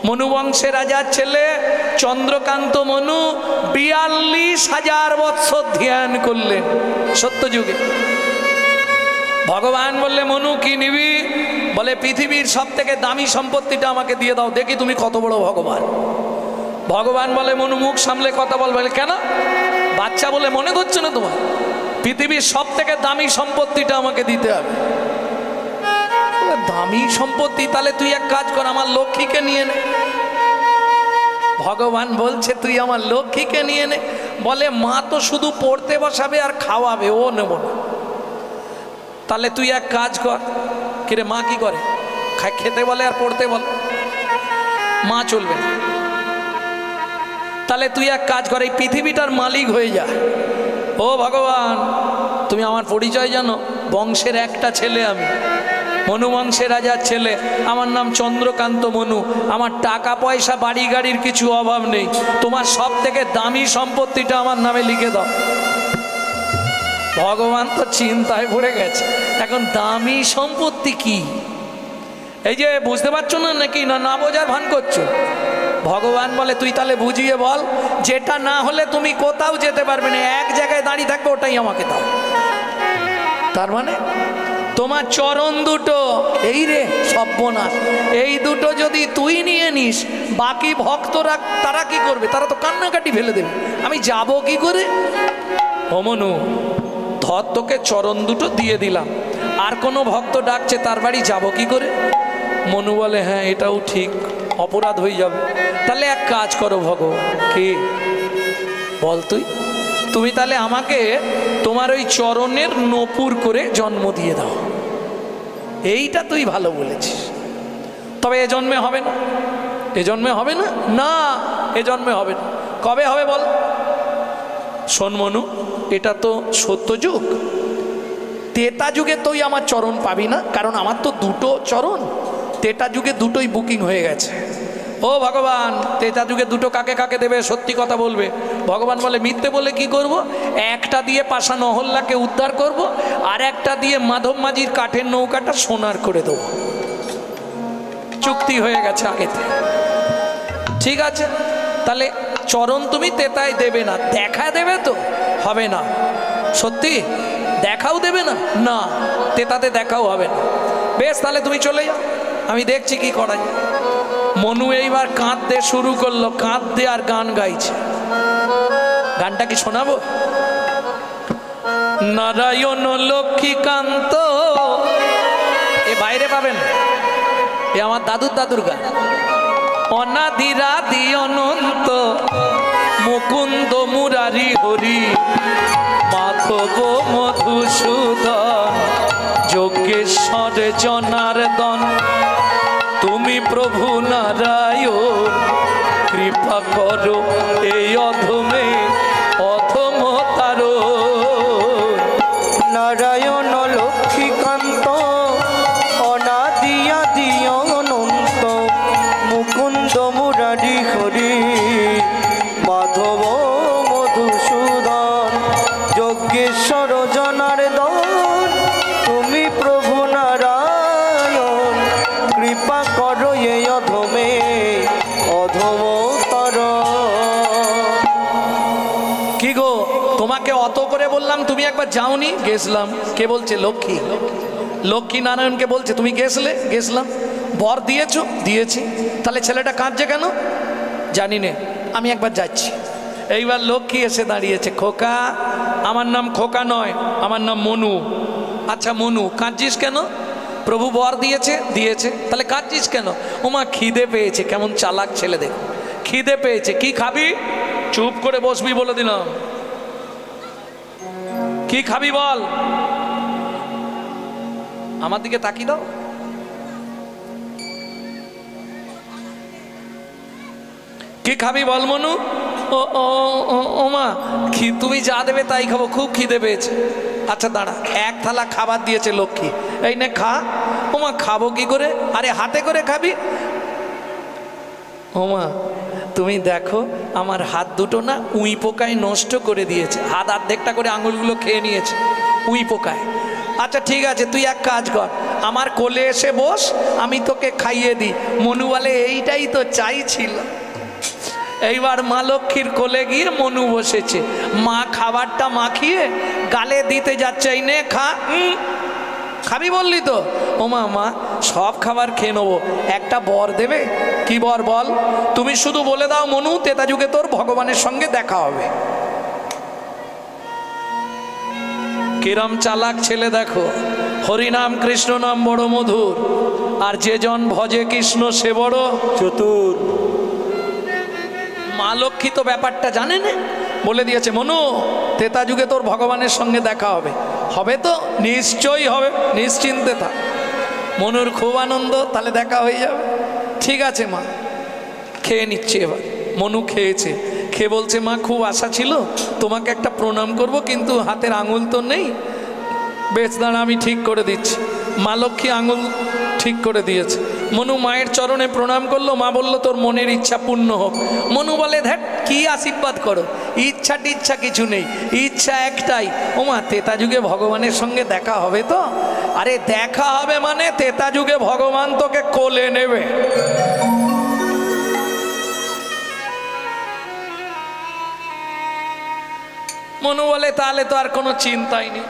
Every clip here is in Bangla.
মনু বংশের রাজার ছেলে চন্দ্রকান্ত মনু 42,000 বৎসর ধ্যান করলেন সত্যযুগে। ভগবান বললে মনু কি নিবি? বলে পৃথিবীর সব থেকে দামি সম্পত্তিটা আমাকে দিয়ে দাও, দেখি তুমি কত বড় ভগবান। ভগবান বলে মনু মুখ সামলে কথা বল। বলে কেন? বাচ্চা বলে মনে ধরছে না তোমার? পৃথিবীর সব থেকে দামি সম্পত্তিটা আমাকে দিতে হবে। দামি সম্পত্তি? তাহলে তুই এক কাজ কর, আমার লক্ষ্মীকে নিয়ে নে। ভগবান বলছে তুই আমার লক্ষ্মীকে নিয়ে নে। বলে মা তো শুধু পড়তে বসাবে আর খাওয়াবে, ও নেব না। তাহলে তুই এক কাজ কর। কিরে মা কি করে? খেতে বলে আর পড়তে বলে, মা চলবে না। তাহলে তুই এক কাজ কর, এই পৃথিবীটার মালিক হয়ে যা। ও ভগবান, তুমি আমার পরিচয় জানো? বংশের একটা ছেলে আমি, মনু বংশের রাজার ছেলে। আমার নাম চন্দ্রকান্ত মনু। আমার টাকা পয়সা বাড়ি গাড়ির কিছু অভাব নেই। তোমার সব থেকে দামি সম্পত্তিটা আমার নামে লিখে দাও। ভগবান তো চিন্তায় পড়ে গেছে, এখন দামি সম্পত্তি কি? এই যে বুঝতে পারছো না নাকি? না বোঝার ভান করছো? ভগবান বলে তুই তাহলে বুঝিয়ে বল, যেটা না হলে তুমি কোথাও যেতে পারবে না, এক জায়গায় দাঁড়িয়ে থাকবে, ওটাই আমাকে দাও। তার মানে তোমার চরণ দুটো, এই রে সর্বনাশ, এই দুটো যদি তুই নিয়ে নিস, বাকি ভক্তরা তারা কি করবে? তারা তো কান্নাকাটি ফেলে দেবে। আমি যাব কি করে? ও মনু, ধর তোকে চরণ দুটো দিয়ে দিলাম, আর কোনো ভক্ত ডাকছে তার বাড়ি যাব কি করে? মনু বলে হ্যাঁ এটাও ঠিক, অপরাধ হয়ে যাবে। তাহলে এক কাজ করো ভগবান। কি বল তুই? তুমি তাহলে আমাকে তোমার ওই চরণের নপুর করে জন্ম দিয়ে দাও। এইটা তুই ভালো বলেছিস, তবে এ জন্মে হবে না। এ জন্মে হবে না? না, এ জন্মে হবে না। কবে হবে বল? শোন মনু, এটা তো সত্যযুগ, তেতা যুগে তুই আমার চরণ পাবি না, কারণ আমার তো দুটো চরণ। তেতা যুগে দুটোই বুকিং হয়ে গেছে। ও ভগবান, তেতা যুগে দুটো কাকে কাকে দেবে? সত্যি কথা বলবে। ভগবান বলে মিথ্যে বলে কি করব? একটা দিয়ে পাশা নহল্লাকে উদ্ধার করব, আর একটা দিয়ে মাধব মাঝির কাঠের নৌকাটা সোনার করে দেবো। চুক্তি হয়ে গেছে আগে থেকে। ঠিক আছে, তাহলে চরণ তুমি তেতায় দেবে না, দেখা দেবে তো? হবে না। সত্যি দেখাও দেবে না? না, তেতাতে দেখাও হবে না। বেশ, তাহলে তুমি চলে যাও, আমি দেখছি কি করা যায়। মনু এইবার কাঁদতে শুরু করলো, কাঁদতে আর গান গাইছে। গানটা কি শোনাবো? নারায়ণ লক্ষ্মীকান্ত, এ বাইরে পাবেন, এ আমার দাদুর গান। অনাদিরাদি অনন্ত মুকুন্দ মুরারি হরি, মাধব মধুসূদন যোগেশ্বর জনার্দন, তুমি প্রভু নারায়ণ কৃপা করো এই অধমে অধমতার। নারায়ণ লক্ষ্মীকান্ত অনাদি আদি অনন্ত মুকুন্দ মুরারি হরি, মাধব মধুসূদন যোগেশ্বর জনার্দন, তুমি প্রভু নারায়ণ কৃপা করো এই অধমে অধমতর। কি গো, তোমাকে অত করে বললাম, তুমি একবার যাওনি? গেছিলাম। কে বলছে? লক্ষ্মী। লক্ষ্মী নারায়ণকে বলছে তুমি গেছলে? গেছিলাম। বর দিয়েছো? দিয়েছি। তাহলে ছেলেটা কাঁদছে কেন? জানি নে, আমি একবার যাচ্ছি। এইবার লক্ষ্মী এসে দাঁড়িয়েছে। খোকা, আমার নাম খোকা নয়, আমার নাম মনু। আচ্ছা মনু, কাঁদছিস কেন? প্রভু বর দিয়েছে? দিয়েছে। তাহলে কাঁদছিস কেন? ওমা খিদে পেয়েছে। কেমন চালাক ছেলে দেখ, খিদে পেয়েছে। কি খাবি? চুপ করে বসবি বলে দিলাম। কি খাবি বল? আমার দিকে তাকিয়ে দাও। কি খাবি বল মনু? ও ও ও মা, তুমি যা দেবে তাই খাবো, খুব খিদে পেয়েছে। আচ্ছা দাঁড়া, এক থালা খাবার দিয়েছে লক্ষ্মী, এই নে খা। ওমা খাবো কি করে? আরে হাতে করে খাবি। ওমা তুমি দেখো, আমার হাত দুটো না উই পোকায় নষ্ট করে দিয়েছে। হাত অর্ধেকটা করে আঙুলগুলো খেয়ে নিয়েছে উই পোকায়। আচ্ছা ঠিক আছে, তুই এক কাজ কর, আমার কোলে এসে বস, আমি তোকে খাইয়ে দিই। মনু বলে এইটাই তো চাইছিল। এইবার মা লক্ষ্মীর কোলে গিয়ে মনু বসেছে, মা খাবারটা মাখিয়ে গালে দিতে যাচ্ছে, এই নে খা। খাবি বললি তো? ও মা, মা সব খাবার খেয়ে নেবো, একটা বর দেবে। কি বর বল? তুমি শুধু বলে দাও মনু, তেতা যুগে তোর ভগবানের সঙ্গে দেখা হবে। কিরম চালাক ছেলে দেখো। হরিনাম কৃষ্ণ নাম বড় মধুর, আর যে জন ভজে কৃষ্ণ সে বড় চতুর। মা লক্ষ্মী তো ব্যাপারটা জানে না, বলে দিয়েছে মনু তেতা যুগে তোর ভগবানের সঙ্গে দেখা হবে। হবে তো? নিশ্চয়ই হবে, নিশ্চিন্তে থাক। মনুর খুব আনন্দ, তাহলে দেখা হয়ে যাবে। ঠিক আছে মা, খেয়ে নিচ্ছে। এবার মনু খেয়েছে, খেয়ে বলছে মা খুব আশা ছিল তোমাকে একটা প্রণাম করব, কিন্তু হাতের আঙুল তো নেই। বেশ দাঁড়া, আমি ঠিক করে দিচ্ছি। মা লক্ষ্মী আঙুল ঠিক করে দিয়েছে। মনু মায়ের চরণে প্রণাম করলো। মা বলল তোর মনের ইচ্ছা পূর্ণ হোক। মনু বলে ধ্যাট, কি আশীর্বাদ করো, ইচ্ছা টিচ্ছা কিছু নেই, ইচ্ছা একটাই, ও মা তেতা যুগে ভগবানের সঙ্গে দেখা হবে তো? আরে দেখা হবে মানে তেতা যুগে ভগবান তোকে কোলে নেবে। মনু বলে তাহলে তো আর কোনো চিন্তাই নেই।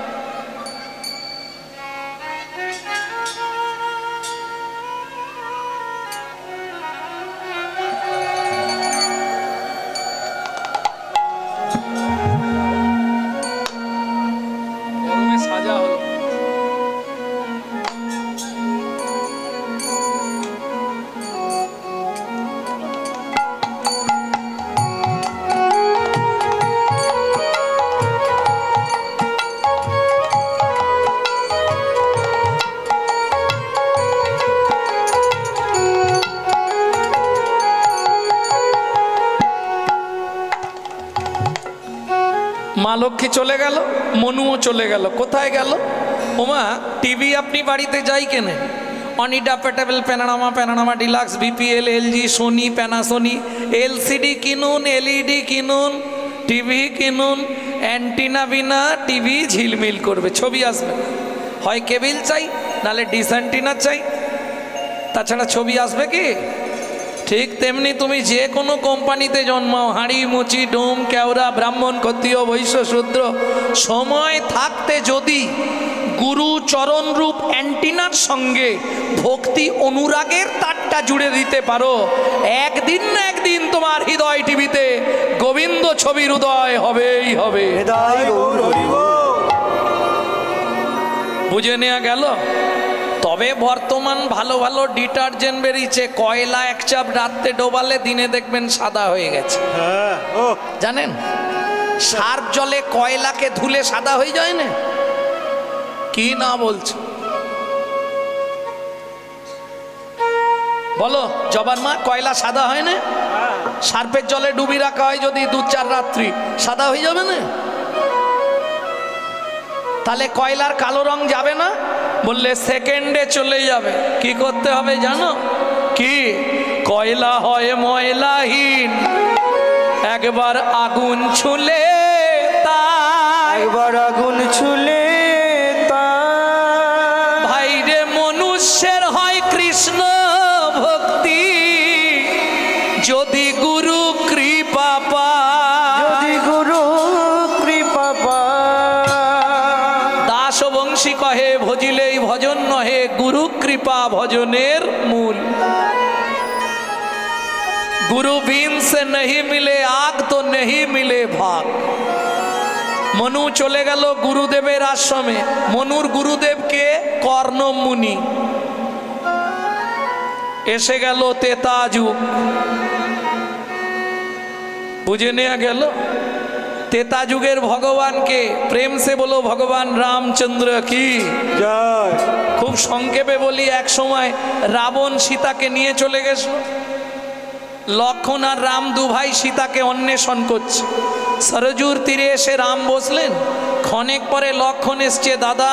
সাজা হলো। মা লক্ষ্মী চলে গেল, মনুও চলে গেল। কোথায় গেল? ওমা টিভি আপনি বাড়িতে যাই কেনে, অনিডা, পেটেবল, Panorama Deluxe, BPL, LG, Sony, Panasonic, LCD কিনুন, এলইডি কিনুন, টিভি কিনুন, অ্যান্টিনা বিনা টিভি ঝিলমিল করবে, ছবি আসবে না। হয় কেবিল চাই, নাহলে ডিস অ্যান্টিনা চাই, তাছাড়া ছবি আসবে কি? ঠিক তেমনি তুমি যে কোনো কোম্পানিতে জন্মাও, হাঁড়ি, মুচি, ডোম, কেওড়া, ব্রাহ্মণ, ক্ষত্রিয়, বৈশ্য, শূদ্র, সময় থাকতে যদি গুরু চরণ রূপ অ্যান্টিনার সঙ্গে ভক্তি অনুরাগের তারটা জুড়ে দিতে পারো, একদিন না একদিন তোমার হৃদয় টিভিতে গোবিন্দ ছবির উদয় হবেই হবে। বুঝে নেওয়া গেল? তবে বর্তমান ভালো ভালো ডিটারজেন্ট বেরিয়েছে, কয়লা এক চাপ রাত্রে ডোবালে দিনে দেখবেন সাদা হয়ে গেছে। জানেন সার্ফ জলে কয়লাকে ধুলে সাদা হয়ে যায় না? কি না বলছো বলো জবার মা, কয়লা সাদা হয় না? সার্ফের জলে ডুবি রাখা হয় যদি 2-4 রাত্রি, সাদা হয়ে যাবে না? তাহলে কয়লার কালো রং যাবে না? বললে সেকেন্ডে চলে যাবে। কি করতে হবে জানো? কি? কয়লা হয় ময়লাহীন, একবার আগুন ছুলে তা, একবার আগুন ছুলে তা, ভাই রে মনুষ্যের হয় কৃষ্ণ ভক্তি, যদি গুরু কৃপা পায়, যদি গুরু কৃপা পায়। দাস বংশী কহে ভজিলেই ভজন নহে, গুরু কৃপা ভজনের মূল। गुरु बीन से नहीं मिले आग तो नहीं मिले भाग। मनु चले गেল গুরুদেবের আশ্রমে। মনুর গুরুদেব কে? কর্ণ মুনি। এসে গেল তেতা যুগ। বুঝে নেওয়া গেল তেতা যুগের ভগবানকে। প্রেম সে বলো ভগবান রামচন্দ্র কি জয়। খুব সংক্ষেপে বলি, এক সময় রাবণ সীতাকে নিয়ে চলে গেছিল। লক্ষণ আর রাম দু ভাই সীতাকে অন্বেষণ করছে। সরজুর তীরে এসে রাম বসলেন। ক্ষণেক পরে লক্ষণ এসছে, দাদা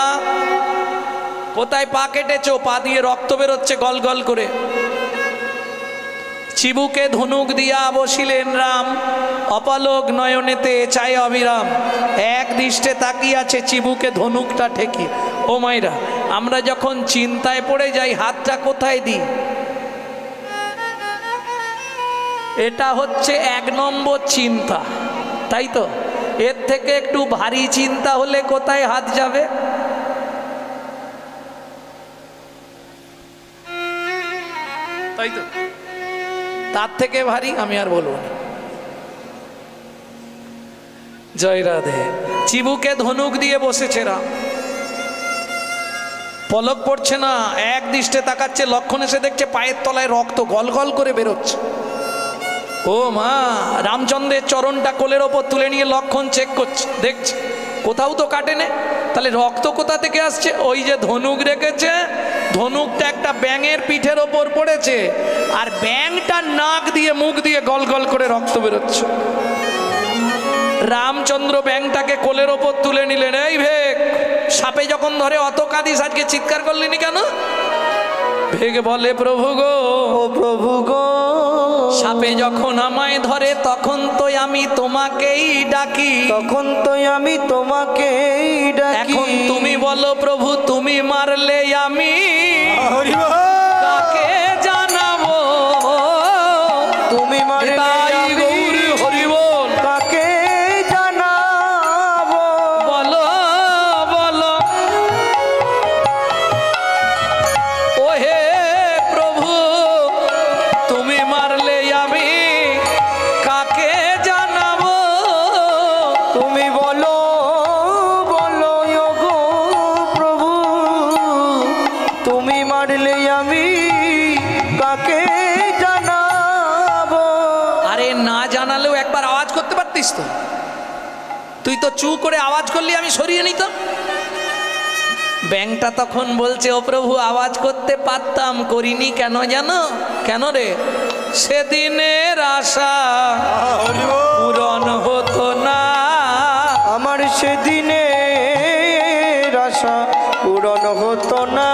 কোথায় পা কেটেছো? পা দিয়ে রক্ত বেরোচ্ছে গল গল করে। চিবুকে ধনুক দিয়া বসিলেন রাম, অপলক নয়নেতে চায় অবিরাম। এক দৃষ্টে তাকিয়াছে চিবুকে ধনুকটা ঠেকি। ও মাইরা, আমরা যখন চিন্তায় পড়ে যাই হাতটা কোথায় দিই? এটা হচ্ছে 1 নম্বর চিন্তা, তাই তো? এর থেকে একটু ভারী চিন্তা হলে কোথায় হাত যাবে? তাই তো? তার থেকে ভারী আমি আর বলবো না। জয় রাধে। চিবুকে ধনুক দিয়ে বসেছে রাম, পলক পড়ছে না, এক দৃষ্টে তাকাচ্ছে। লক্ষণ এসে দেখছে পায়ের তলায় রক্ত গল গল করে বেরোচ্ছে। ও মা, রামচন্দ্রের চরণটা কোলের ওপর তুলে নিয়ে লক্ষণ চেক করছে, দেখছে কোথাও তো কাটেনে, তাহলে রক্ত কোথা থেকে আসছে? ওই যে ধনুক রেখেছে, ধনুকটা একটা ব্যাঙের পিঠের ওপর পড়েছে, আর ব্যাঙটা নাক দিয়ে মুখ দিয়ে গল গল করে রক্ত বেরোচ্ছে। রামচন্দ্র ব্যাঙটাকে কোলের ওপর তুলে নিলেন। এই ভেক, সাপে যখন ধরে অত কাঁদিস, আজকে চিৎকার করলিনি কেন? ভেগ বলে প্রভু গো, ও প্রভু গো, সাপে যখন আমায় ধরে তখন তো আমি তোমাকেই ডাকি, তখন তো আমি তোমাকেই ডাকি। এখন তুমি বলো প্রভু, তুমি মারলে আমি কাকে জানাবো? তুমি মারলে তাই আমি গৌরী হরি বল, কাকে জানাবো? বলো বলো ও হে প্রভু, তুমি মারলে আমি কাকে জানাবো? তুমি বলো বলো গো প্রভু, তুমি মারলে আমি কাকে জানাবো? আরে না জানালেও একবার আওয়াজ করতে পারতিস তো। তুই তো চু করে আওয়াজ করলি, আমি সরিয়ে নিতাম। ব্যাংকটা তখন বলছে, ও প্রভু আওয়াজ করতে পারতাম, করিনি কেন জানো? কেন রে? সেদিনের আশা পূরণ হতো না, আমার সেদিনের আশা পূরণ হতো না।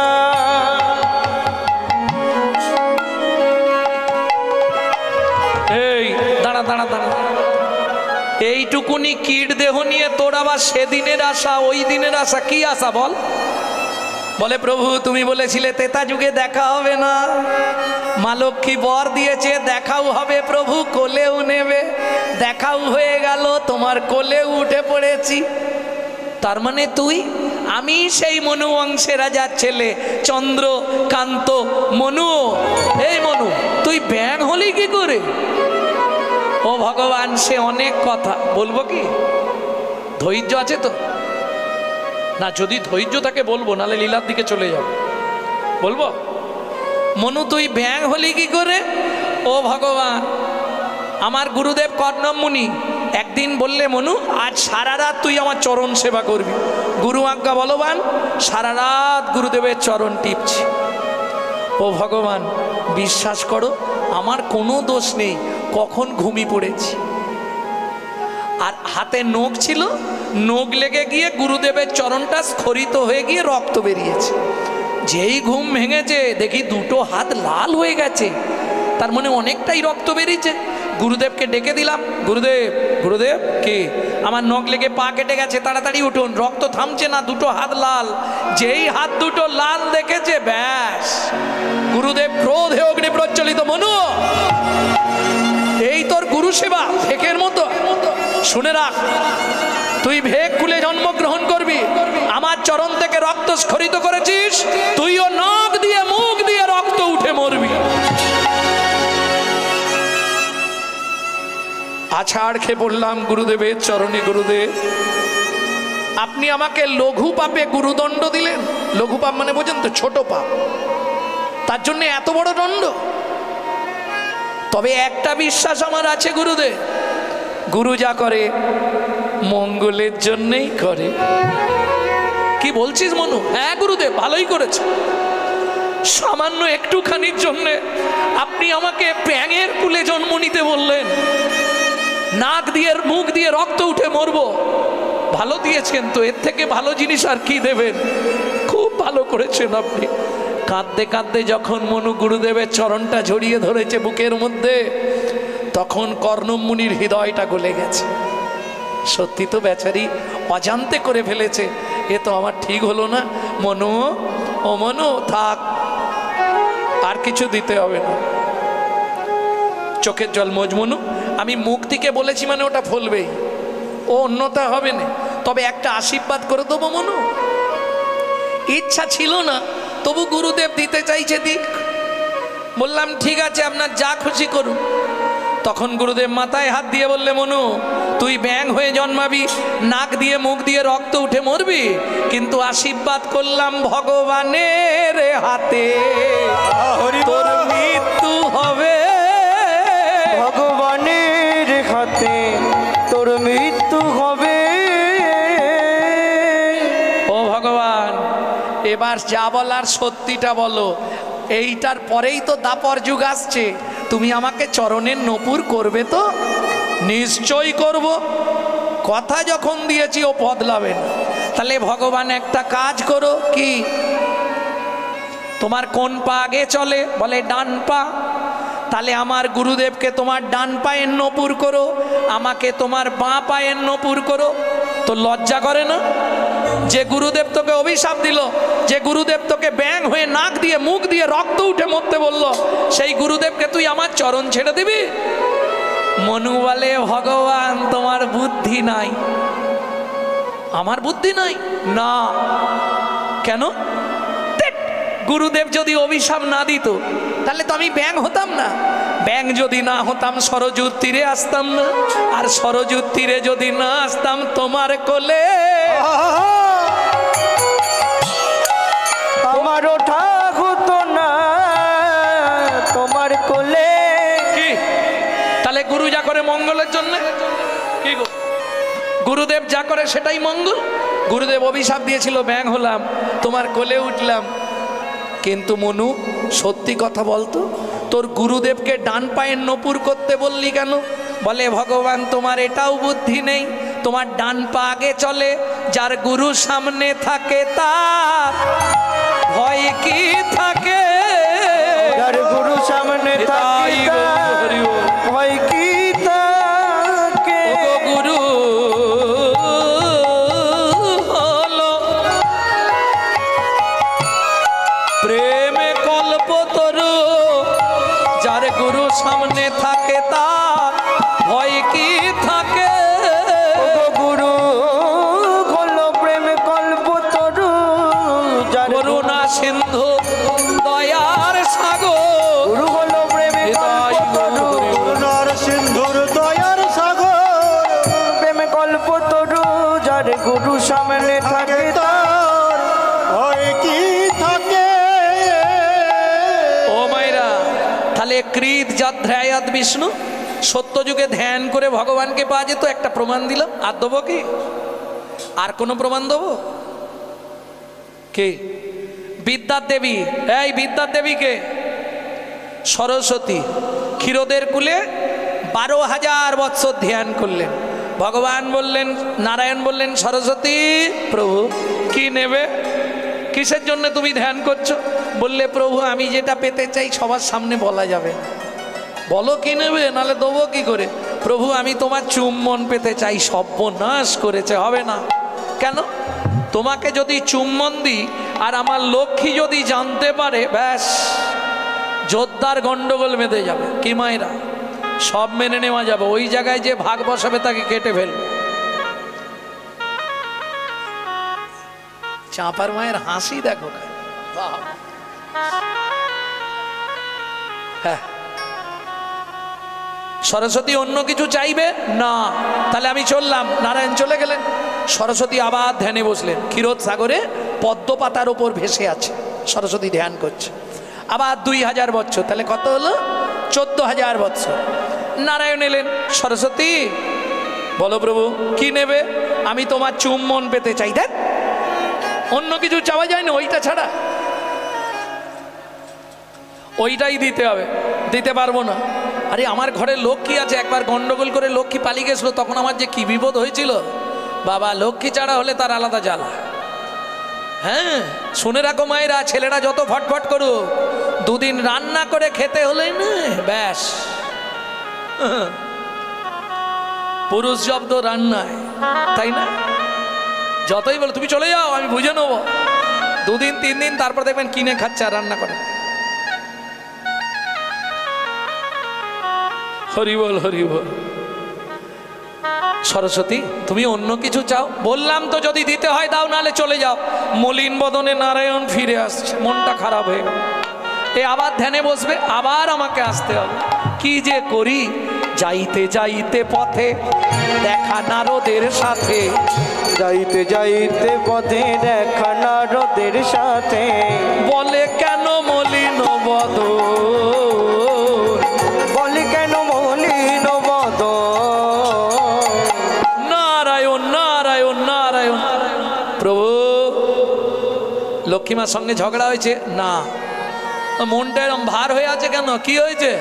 এই দাঁড়া দাঁড়া দাঁড়া, এইটুকুনি কীট দেহ নিয়ে তোর আবার সেদিনের আশা, ওই দিনের আশা, কি আশা বল? বলে প্রভু তুমি বলেছিলে তেতা যুগে দেখা হবে না, মা লক্ষ্মী বর দিয়েছে দেখাও হবে, প্রভু কোলেও নেবে, দেখাও হয়ে গেল, তোমার কোলেও উঠে পড়েছি। তার মানে তুই, আমি সেই মনু বংশের রাজার ছেলে চন্দ্রকান্ত মনু। এই মনু, তুই ব্যাং হলি কি করে? ও ভগবান, সে অনেক কথা বলবো, কি ধৈর্য আছে তো? না, যদি ধৈর্য থাকে বলবো, নালে লীলার দিকে চলে যাব। বলবো, মনু তুই ব্যাং হলি কি করে? ও ভগবান, আমার গুরুদেব কর্ণম মুনি একদিন বললে, মনু আজ সারা রাত তুই আমার চরণ সেবা করবি। গুরু আজ্ঞা বলবান, সারা রাত গুরুদেবের চরণ টিপছি। ও ভগবান, বিশ্বাস করো আমার কোনো দোষ নেই, কখন ঘুমিয়ে পড়েছি, আর হাতে নখ ছিল, নখ লেগে গিয়ে গুরুদেবের চরণটা স্খলিত হয়ে গিয়ে রক্ত বেরিয়েছে। যেই ঘুম ভেঙেছে দেখি দুটো হাত লাল হয়ে গেছে, তার মানে অনেকটাই রক্ত বেরিয়েছে। গুরুদেবকে ডেকে দিলাম, গুরুদেব গুরুদেব কে? আমার নখ লেগে পা কেটে গেছে, তাড়াতাড়ি উঠুন, রক্ত থামছে না, দুটো হাত লাল। যেই হাত দুটো লাল দেখেছে, ব্যাস গুরুদেব ক্রোধে অগ্নি প্রজ্বলিত। মনু, এই তোর গুরু সেবা ভেকের মতো? শুনে রাখ, তুই ভেক কুলে জন্মগ্রহণ করবি, আমার চরণ থেকে রক্ত স্খলিত করেছিস, তুইও নখ দিয়ে মুখ দিয়ে রক্ত উঠে মরবি। আছাড় খেয়ে বললাম গুরুদেবের চরণে, গুরুদেব আপনি আমাকে লঘু পাপে গুরুদণ্ড দিলেন। লঘু পাপ মানে বোঝেন তো, ছোট পাপ, তার জন্য এত বড় দণ্ড? তবে একটা বিশ্বাস আমার আছে গুরুদেব, গুরু যা করে মঙ্গলের জন্যই করে। কি বলছিস মনু? হ্যাঁ গুরুদেব, ভালোই করেছে। সামান্য একটুখানির জন্য আপনি আমাকে ব্যাঙের কুলে জন্ম নিতে বললেন, নাক দিয়ে মুখ দিয়ে রক্ত উঠে মরবো। ভালো দিয়েছেন তো, এর থেকে ভালো জিনিস আর কি দেবেন? খুব ভালো করেছেন আপনি। কাঁদতে কাঁদতে যখন মনু গুরুদেবের চরণটা জড়িয়ে ধরেছে বুকের মধ্যে, তখন কর্ণম মুনির হৃদয়টা গলে গেছে। সত্যি তো বেচারি অজান্তে করে ফেলেছে, এ তো আমার ঠিক হলো না। মনু, ও মনু থাক, আর কিছু দিতে হবে না। চোখের জল মোজ মনু, আমি মুক্তিকে বলেছি মানে ওটা ফলবেই, ও অন্যতা হবে না। তবে একটা আশীর্বাদ করে দেবো মনু। ইচ্ছা ছিল না, তবু গুরুদেব দিতে চাইছে, দিক। বললাম ঠিক আছে, আপনার যা খুশি করুন। তখন গুরুদেব মাথায় হাত দিয়ে বললে, মনু তুই ব্যাঙ হয়ে জন্মাবি, নাক দিয়ে মুখ দিয়ে রক্ত উঠে মরবি, কিন্তু আশীর্বাদ করলাম ভগবানের হাতে তোর মৃত্যু হবে। ভগবানের হাতে তোর মৃত্যু হবে। ও ভগবান, এবার যা বলার সত্যিটা বলো। এইটার পরেই তো দাপর যুগ আসছে, তুমি আমাকে চরণের নপুর করবে তো? নিশ্চয়ই করব। কথা যখন দিয়েছি ও বদলাবে না। তাহলে ভগবান একটা কাজ করো। কি? তোমার কোন পা আগে চলে? বলে ডান পা। তাহলে আমার গুরুদেবকে তোমার ডান পায়ের নপুর করো, আমাকে তোমার বাঁ পায়ের নপুর করো। তো লজ্জা করে না? যে গুরুদেব তোকে অভিশাপ দিল, যে গুরুদেব তোকে ব্যাঙ হয়ে নাক দিয়ে মুখ দিয়ে রক্ত উঠে মরতে বলল, সেই গুরুদেবকে তুই আমার চরণ ছেড়ে দিবি? মনু বলে, ভগবান তোমার বুদ্ধি নাই। আমার বুদ্ধি নাই না? কেন? গুরুদেব যদি অভিশাপ না দিত তাহলে তো আমি ব্যাঙ হতাম না। ব্যাঙ যদি না হতাম সরজুর তীরে আসতাম না, আর সরজুর তীরে যদি না আসতাম তোমার কোলে আমার ওঠা হতো না তোমার কোলে। কি? তাহলে গুরু যা করে মঙ্গলের জন্য, কি গো? গুরুদেব যা করে সেটাই মঙ্গল। গুরুদেব অভিশাপ দিয়েছিল, ব্যাঙ হলাম, তোমার কোলে উঠলাম। কিন্তু মনু সত্যি কথা বলতো, তোর গুরুদেবকে ডান পায়ের নপুর করতে বললি কেন? বলে, ভগবান তোমার এটাও বুদ্ধি নেই। তোমার ডান পা আগে চলে, যার গুরু সামনে থাকে তার ভয় কি থাকে? যার গুরু সামনে থাকে তার ভয় কি থাকে? গুরু হলো প্রেমে কল্পতরু, যার গুরু সামনে থাকে তার ভয় কি থাকে? গুরু হলো প্রেমে কল্পতরু, যার করুণা সিন্ধু দয়ার সাগর। গুরু হলো প্রেমে কল্পতরু, করুণার সিন্ধুর দয়ার সাগর। প্রেমে কল্পতরু, যার গুরু সামনে থাকে তার ভয় কি থাকে? ও মায়েরা, তাহলে কৃত যধ্যায়াৎ বিষ্ণু, সত্য যুগে ধ্যান করে ভগবানকে পাওয়া যেত। একটা প্রমাণ দিলাম, আর দেবো কি? আর কোনো প্রমাণ দেবো? কে? বিদ্যার দেবী। এই বিদ্যার দেবীকে? সরস্বতী। ক্ষীরোদের কুলে 12,000 বৎসর ধ্যান করলেন। ভগবান বললেন, নারায়ণ বললেন, সরস্বতী প্রভু কি নেবে? কিসের জন্য তুমি ধ্যান করছো? বললে, প্রভু আমি যেটা পেতে চাই সবার সামনে বলা যাবে না। বলো কি নেবে, নালে দেবো কি করে? প্রভু আমি তোমার চুম্বন পেতে চাই। সর্বনাশ করেছে, হবে না। কেন? তোমাকে যদি চুম্বন দিই আর আমার লক্ষ্মী যদি জানতে পারে, ব্যাস জোরদার গন্ডগোল বেঁধে যাবে। কি মায়েরা? সব মেনে নেওয়া যাবে, ওই জায়গায় যে ভাগ বসাবে তাকে কেটে ফেলবে। চাঁপার মায়ের হাসি দেখো। হ্যাঁ, সরস্বতী অন্য কিছু চাইবে না। তাহলে আমি চললাম। নারায়ণ চলে গেলেন, সরস্বতী আবার ধ্যানে বসলেন। ক্ষীরোদ সাগরে পদ্ম পাতার ওপর ভেসে আছে, সরস্বতী ধ্যান করছে। আবার 2000 বছর, তাহলে কত হলো? 14,000 বছর। নারায়ণ এলেন, সরস্বতী বলো প্রভু কি নেবে? আমি তোমার চুম্বন পেতে চাই। দেখ, অন্য কিছু চাওয়া যায় না ওইটা ছাড়া। ওইটাই দিতে হবে। দিতে পারবো না। আরে আমার ঘরে লক্ষ্মী আছে, একবার গন্ডগোল করে লক্ষ্মী পালিয়ে গেছিল, তখন আমার যে কি বিপদ হয়েছিল বাবা। লক্ষ্মী ছাড়া হলে তার আলাদা জ্বালা। হ্যাঁ, শুনে রাখো মায়েরা, ছেলেরা যত ফটফট করুক, দুদিন রান্না করে খেতে হলে না ব্যাস। পুরুষ শব্দ রান্নায়, তাই না? যতই বলো তুমি চলে যাও, আমি বুঝে নেবো, দুদিন 3 দিন তারপর দেখবেন কিনে খাচ্ছে আর রান্না করে। হরি বল, হরি বল। সরস্বতী, তুমি অন্য কিছু চাও? বললাম তো যদি দিতে হয় দাও, নালে চলে যাও। মলিন বদনে নারায়ণ ফিরে আসছে, মনটা খারাপ হয়ে গেল। এ আবার ধ্যানে বসবে, আবার আমাকে আসতে হবে। কি যে করি, যাইতে যাইতে পথে দেখা নারদের সাথে, যাইতে যাইতে পথে দেখা নারদের সাথে, বলে কেন মলিন বদন, বলে কেন মলিন বদন। নারায়ণ নারায়ণ নারায়ণ। প্রভু, লক্ষ্মীমার সঙ্গে ঝগড়া হয়েছে না? মনটা এরম ভার হয়ে আছে কেন? কি হয়েছে?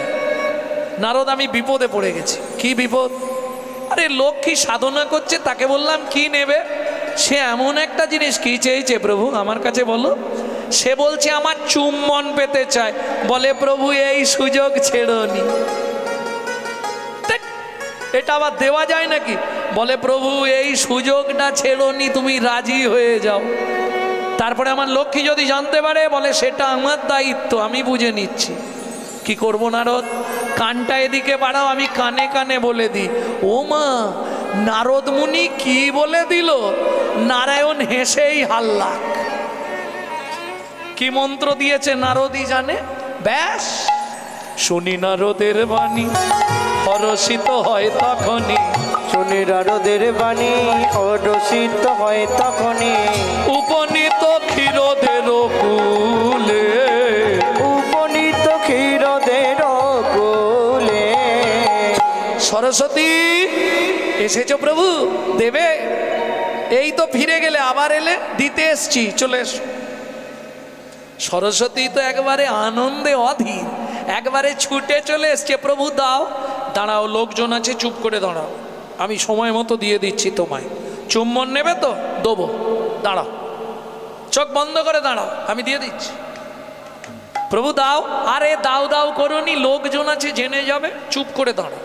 নারদ, আমি বিপদে পড়ে গেছি। কি বিপদ? আরে লক্ষ্মী সাধনা করছে, তাকে বললাম কি নেবে, সে এমন একটা জিনিস, কি চেয়েছে প্রভু আমার কাছে বলো? সে বলছে আমার চুম্বন পেতে চায়। বলে প্রভু এই সুযোগ ছেড়োনি। এটা আবার দেওয়া যায় নাকি? বলে প্রভু এই সুযোগটা ছেড়োনি, তুমি রাজি হয়ে যাও। তারপরে আমার লক্ষ্মী যদি জানতে পারে, বলে সেটা আমার দায়িত্ব, আমি বুঝে নিচ্ছি। কি করবো নারদ? কানটা এদিকে বাড়াও, আমি কানে কানে বলে দিই। ও মা, নারদ মুনি কি বলে দিল? নারায়ণ হেসেই হাল্লা। কি মন্ত্র দিয়েছে নারদই জানে। ব্যাস, শুনি নারদের বাণী, হরষিত হয় তখনই, শুনি নারদের বাণী, অরসিত হয় তখনই, উপনীত ক্ষীরদের কুলে, উপনীত ক্ষীরদের কোলে। সরস্বতী এসেছো প্রভু, দেবে? এই তো ফিরে গেলে, আবার এলে, দিতে এসছি, চলে এসো। সরস্বতী তো একবারে আনন্দে অধীর, একবারে ছুটে চলে এসছে। প্রভু দাও। দাঁড়াও, লোকজন আছে, চুপ করে দাঁড়াও, আমি সময় মতো দিয়ে দিচ্ছি তোমায়। চুম্বন নেবে তো? দেবো, দাঁড়াও, চোখ বন্ধ করে দাঁড়াও, আমি দিয়ে দিচ্ছি। প্রভু দাও। আরে দাও দাও করুনি, লোকজন আছে, জেনে যাবে, চুপ করে দাঁড়াও।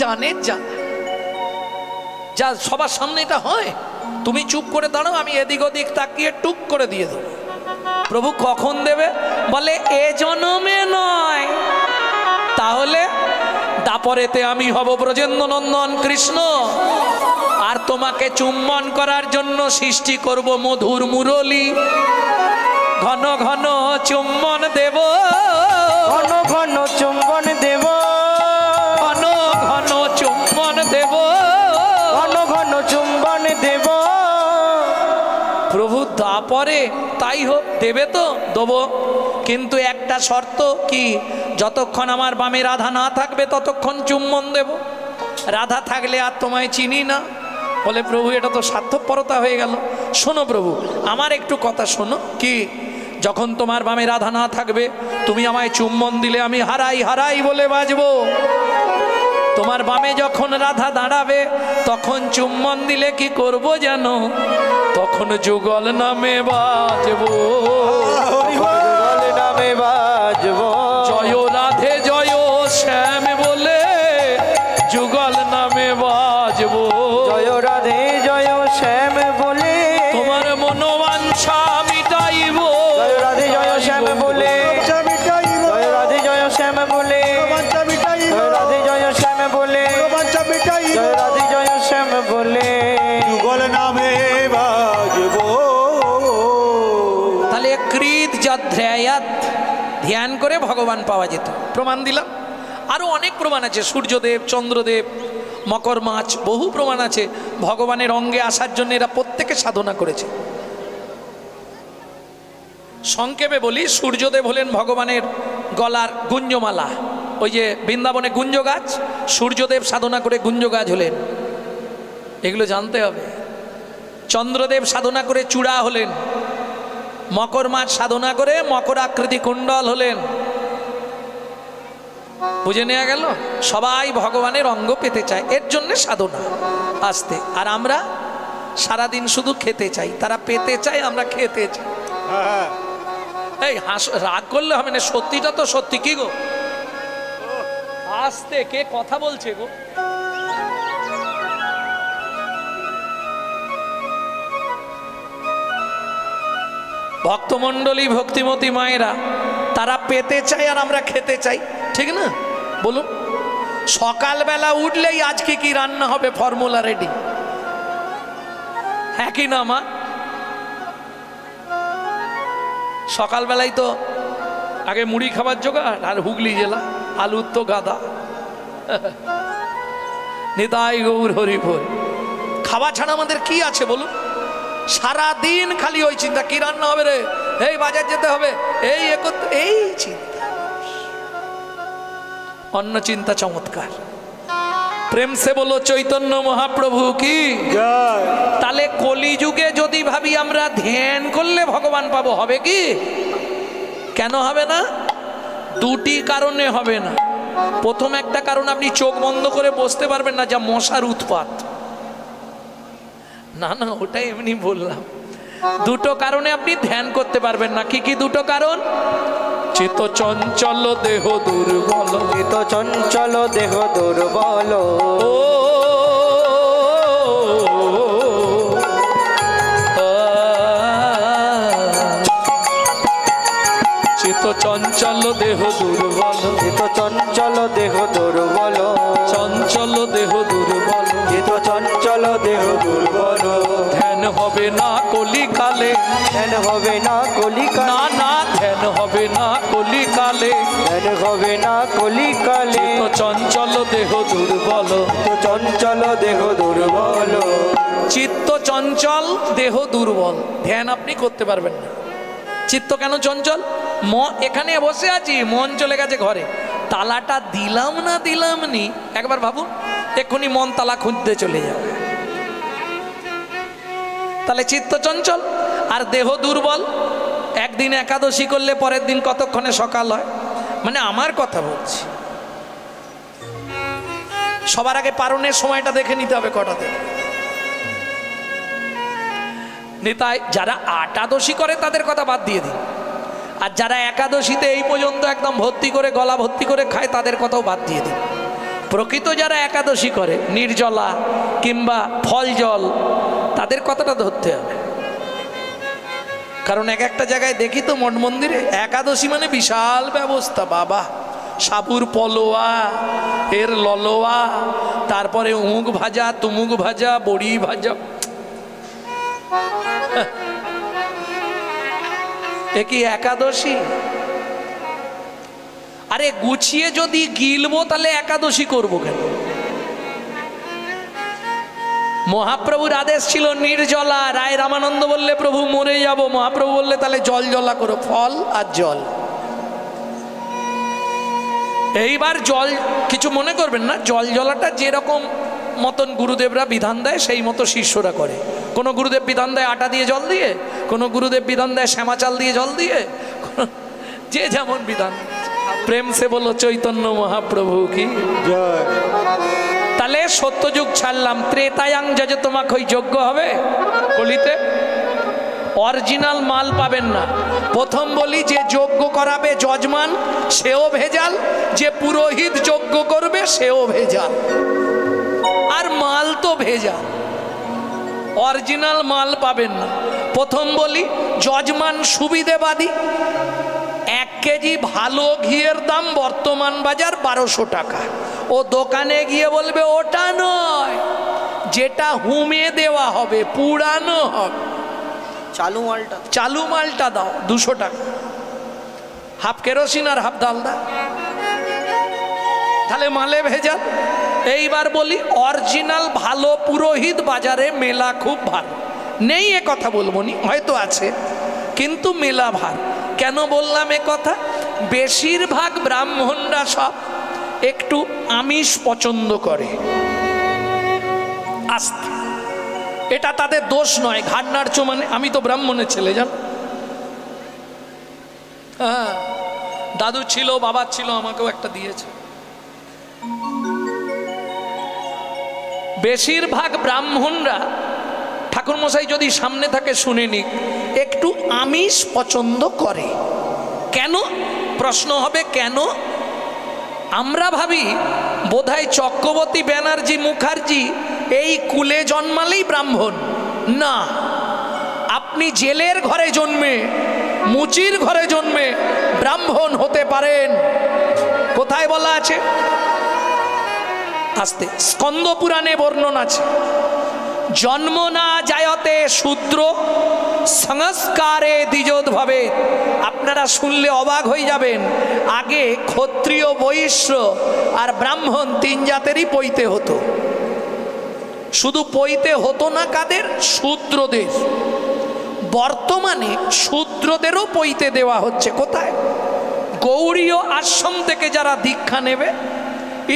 জানে যা সবার সামনে এটা হয়, তুমি চুপ করে দাঁড়াও, আমি এদিক ওদিক তাকিয়ে টুক করে দিয়ে দেবো। প্রভু কখন দেবে? বলে এ জনমে নয়, তাহলে দাপরেতে আমি হব ব্রজেন্দ্র নন্দন কৃষ্ণ, আর তোমাকে চুম্বন করার জন্য সৃষ্টি করব মধুর মুরলী। ঘন ঘন চুম্বন দেব, ঘন ঘন চুম্বন দেব, ঘন ঘন চুম্বন দেব, ঘন ঘন চুম্বন দেব। প্রভু দাপরে তাই হোক, দেবে তো? দেবো, কিন্তু একটা শর্ত। কি? যতক্ষণ আমার বামে রাধা না থাকবে ততক্ষণ চুম্বন দেব, রাধা থাকলে আর তোমায় চিনি না। বলে প্রভু এটা তো স্বার্থপরতা হয়ে গেল। শোনো প্রভু, আমার একটু কথা শোনো। কি? যখন তোমার বামে রাধা না থাকবে, তুমি আমায় চুম্বন দিলে আমি হারাই হারাই বলে বাজবো। তোমার বামে যখন রাধা দাঁড়াবে, তখন চুম্বন দিলে কি করব জানো? তখন যুগল নামে বাজবো, যুগল নামে বাজবো। জয় রাধে জয় শ্যাম বলে যুগল নামে বাজবো। জয় রাধে জয় শ্যাম বলে তোমার মনোবাঞ্ছা মিটাইব, জয় রাধে জয় শ্যাম বলে, বাঞ্ছা মিটাইব, জয় রাধে জয় শ্যাম বলে, বাঞ্ছা মিটাইব, জয় রাধে জয় শ্যাম বলে, বাঞ্ছা মিটাইব, জয় রাধে জয় শ্যাম বলে। যুগল নামে বাজবো। তাহলে কৃত যধ্যায়াত ধ্যান করে ভগবান পাওয়া যেত। প্রমাণ দিলাম। আরো অনেক প্রমাণ আছে, সূর্যদেব, চন্দ্রদেব, মকর মাছ, বহু প্রমাণ আছে ভগবানের অঙ্গে আসার জন্য। এরা প্রত্যেকে সাধনা করেছে। সংক্ষেপে বলি, সূর্যদেব হলেন ভগবানের গলার গুঞ্জমালা। ওই যে বৃন্দাবনে গুঞ্জ গাছ, সূর্যদেব সাধনা করে গুঞ্জ গাছ হলেন, এগুলো জানতে হবে। চন্দ্রদেব সাধনা করে চূড়া হলেন, মকর মাছ সাধনা করে মকর আকৃতি কুণ্ডল হলেন। বুঝে নেওয়া গেল? সবাই ভগবানের অঙ্গ পেতে চায়, এর জন্য সাধনা আসতে। আর আমরা সারাদিন শুধু খেতে চাই, তারা পেতে চায়, আমরা খেতে চাই। হ্যাঁ এই রাগ করলে হবে না, সত্যিটা তো সত্যি। কি গো আস্তে, কে কথা বলছে গো? ভক্তমণ্ডলী, ভক্তিমতী মায়েরা, তারা পেতে চায় আর আমরা খেতে চাই, ঠিক না? বলুন, সকালবেলা উঠলেই আজকে কি রান্না হবে ফর্মুলা রেডি, হ্যাঁ কি না মা? সকালবেলায় তো আগে মুড়ি খাবার জোগাড়, আর হুগলি জেলা আলুর তো গাদা। নিতাই গৌর হরিবোল। খাওয়া ছাড়া আমাদের কি আছে বলুন? সারা দিন খালি ওই চিন্তা, কি রান্না হবে রে, এই বাজার যেতে হবে, এই চিন্তা। অন্য চিন্তা চমৎকার। প্রেম সে বলো চৈতন্য মহাপ্রভু কি জয়। তাহলে কলিযুগে যদি ভাবি আমরা ধ্যান করলে ভগবান পাবো, হবে কি? কেন হবে না? দুটি কারণে হবে না। প্রথম একটা কারণ, আপনি চোখ বন্ধ করে বসতে পারবেন না, যা মশার উৎপাত। না না, ওটাই এমনি বললাম। দুটো কারণে আপনি ধ্যান করতে পারবেন না। কি কি দুটো কারণ? চিত্ত চঞ্চল দেহ দুর্বল, চিত্ত চঞ্চল দেহ দুর্বল, ও চিত্ত চঞ্চল দেহ দুর্বল, চিত্ত চঞ্চল দেহ দুর্বল, চঞ্চল দেহ দুর্বল, চিত্ত চঞ্চল দেহ দুর্বল। ধ্যান হবে না কলিকালে, ধ্যান হবে না কলিকালে, না না ধ্যান হবে না কলিকালে, ধ্যান হবে না কলিকালে, চিত্ত চঞ্চল দেহ দুর্বল, চিত্ত চঞ্চল দেহ দুর্বল, চিত্ত চঞ্চল দেহ দুর্বল, ধ্যান আপনি করতে পারবেন না। চিত্ত কেন চঞ্চল? এখানে বসে আছি, মন চলে গেছে ঘরে, তালাটা দিলাম না দিলাম নি, একবার ভাবুন, এক্ষুনি মন তালা খুঁজতে চলে যাবে। তাহলে চিত্ত চঞ্চল আর দেহ দুর্বল। একদিন একাদশী করলে পরের দিন কতক্ষণে সকাল হয়? মানে আমার কথা বলছি। সবার আগে পারণের সময়টা দেখে নিতে হবে কটাতে। নিতাই যারা আটাদশী করে তাদের কথা বাদ দিয়ে দিন, আর যারা একাদশীতে এই পর্যন্ত একদম ভর্তি করে, গলা ভর্তি করে খায়, তাদের কথাও বাদ দিয়ে দিন। প্রকৃত যারা একাদশী করে, নির্জলা কিংবা ফল জল, তাদের কথাটা ধরতে হবে। কারণ এক একটা জায়গায় দেখি তো মঠ মন্দিরে একাদশী মানে বিশাল ব্যবস্থা, বাবা, সাবুর পলোয়া, এর ললোয়া, তারপরে উঁক ভাজা, তুমুক ভাজা, বড়ি ভাজা। এ কি একাদশী? আরে গুছিয়ে যদি গিলবো তাহলে একাদশী করবো কেন? মহাপ্রভুর আদেশ ছিল নির্জলা। রায় রামানন্দ বললে প্রভু মরে যাব, মহাপ্রভু বললে তাহলে জল জলা করো, ফল আর জল। এইবার জল কিছু মনে করবেন না, জল জলাটা যেরকম মতন গুরুদেবরা বিধান দেয় সেই মতো শিষ্যরা করে। কোনো গুরুদেব বিধান দেয় আটা দিয়ে জল দিয়ে, কোনো গুরুদেব বিধান দেয় শ্যামা চাল দিয়ে জল দিয়ে, যে যেমন বিধান। প্রেম সে বলো চৈতন্য মহাপ্রভু কি জয়। তাহলে সত্যযুগ ছাড়লাম, ত্রেতায়াং যে তোমাকে ওই যোগ্য হবে কলিতে অরিজিনাল মাল পাবেন না। প্রথম বলি, যে যজ্ঞ করাবে যজমান সেও ভেজাল, যে পুরোহিত যজ্ঞ করবে সেও ভেজাল, আর মাল তো ভেজাল, অরিজিনাল মাল পাবেন না। প্রথম বলি, যজমান সুবিধেবাদী। 1 কেজি ভালো ঘিয়ের দাম বর্তমান বাজার 1200 টাকা। ও দোকানে গিয়ে বলবে ওটা নয়, যেটা হুমে দেওয়া হবে, পুরানো হবে, চালু মালটা দাও 200 টাকা, হাফ কেরোসিন আর হাফ ডালদা, তাহলে মালে ভেজাল। এইবার বলি, অরিজিনাল ভালো পুরোহিত বাজারে মেলা খুব ভালো নেই, এ কথা বলবো নি, হয়তো আছে, কিন্তু মেলা ভার। কেন বললাম এ কথা? বেশিরভাগ ব্রাহ্মণরা সব একটু আমিষ পছন্দ করে, আস্তে, এটা তাদের দোষ নয়। ঘাড় মানে আমি তো ব্রাহ্মণের ছেলে, জান, হ্যাঁ, দাদু ছিল, বাবা ছিল, আমাকেও একটা দিয়েছে। বেশিরভাগ ব্রাহ্মণরা ঠাকুরমশাই যদি সামনে থাকে শুনে নিক, একটু আমিষ পছন্দ করে। কেন? প্রশ্ন হবে কেন? আমরা ভাবি বোধহয় চক্রবর্তী ব্যানার্জি মুখার্জি এই কুলে জন্মালেই ব্রাহ্মণ। না, আপনি জেলের ঘরে জন্মে, মুচির ঘরে জন্মে ব্রাহ্মণ হতে পারেন। কোথায় বলা আছে? আস্তে স্কন্দ পুরাণে বর্ণন আছে, জন্ম না জায়তে শূদ্র সংস্কারে দ্বিজোদ্ভবে। আপনারা শুনলে অবাক হয়ে যাবেন, আগে ক্ষত্রিয়, বৈশ্য আর ব্রাহ্মণ তিন জাতেরই পৈতে হতো। শুধু পৈতে হতো না কাদের? শূদ্রদের। বর্তমানে শূদ্রদেরও পৈতে দেওয়া হচ্ছে। কোথায়? গৌড়ীয় আশ্রম থেকে যারা দীক্ষা নেবে,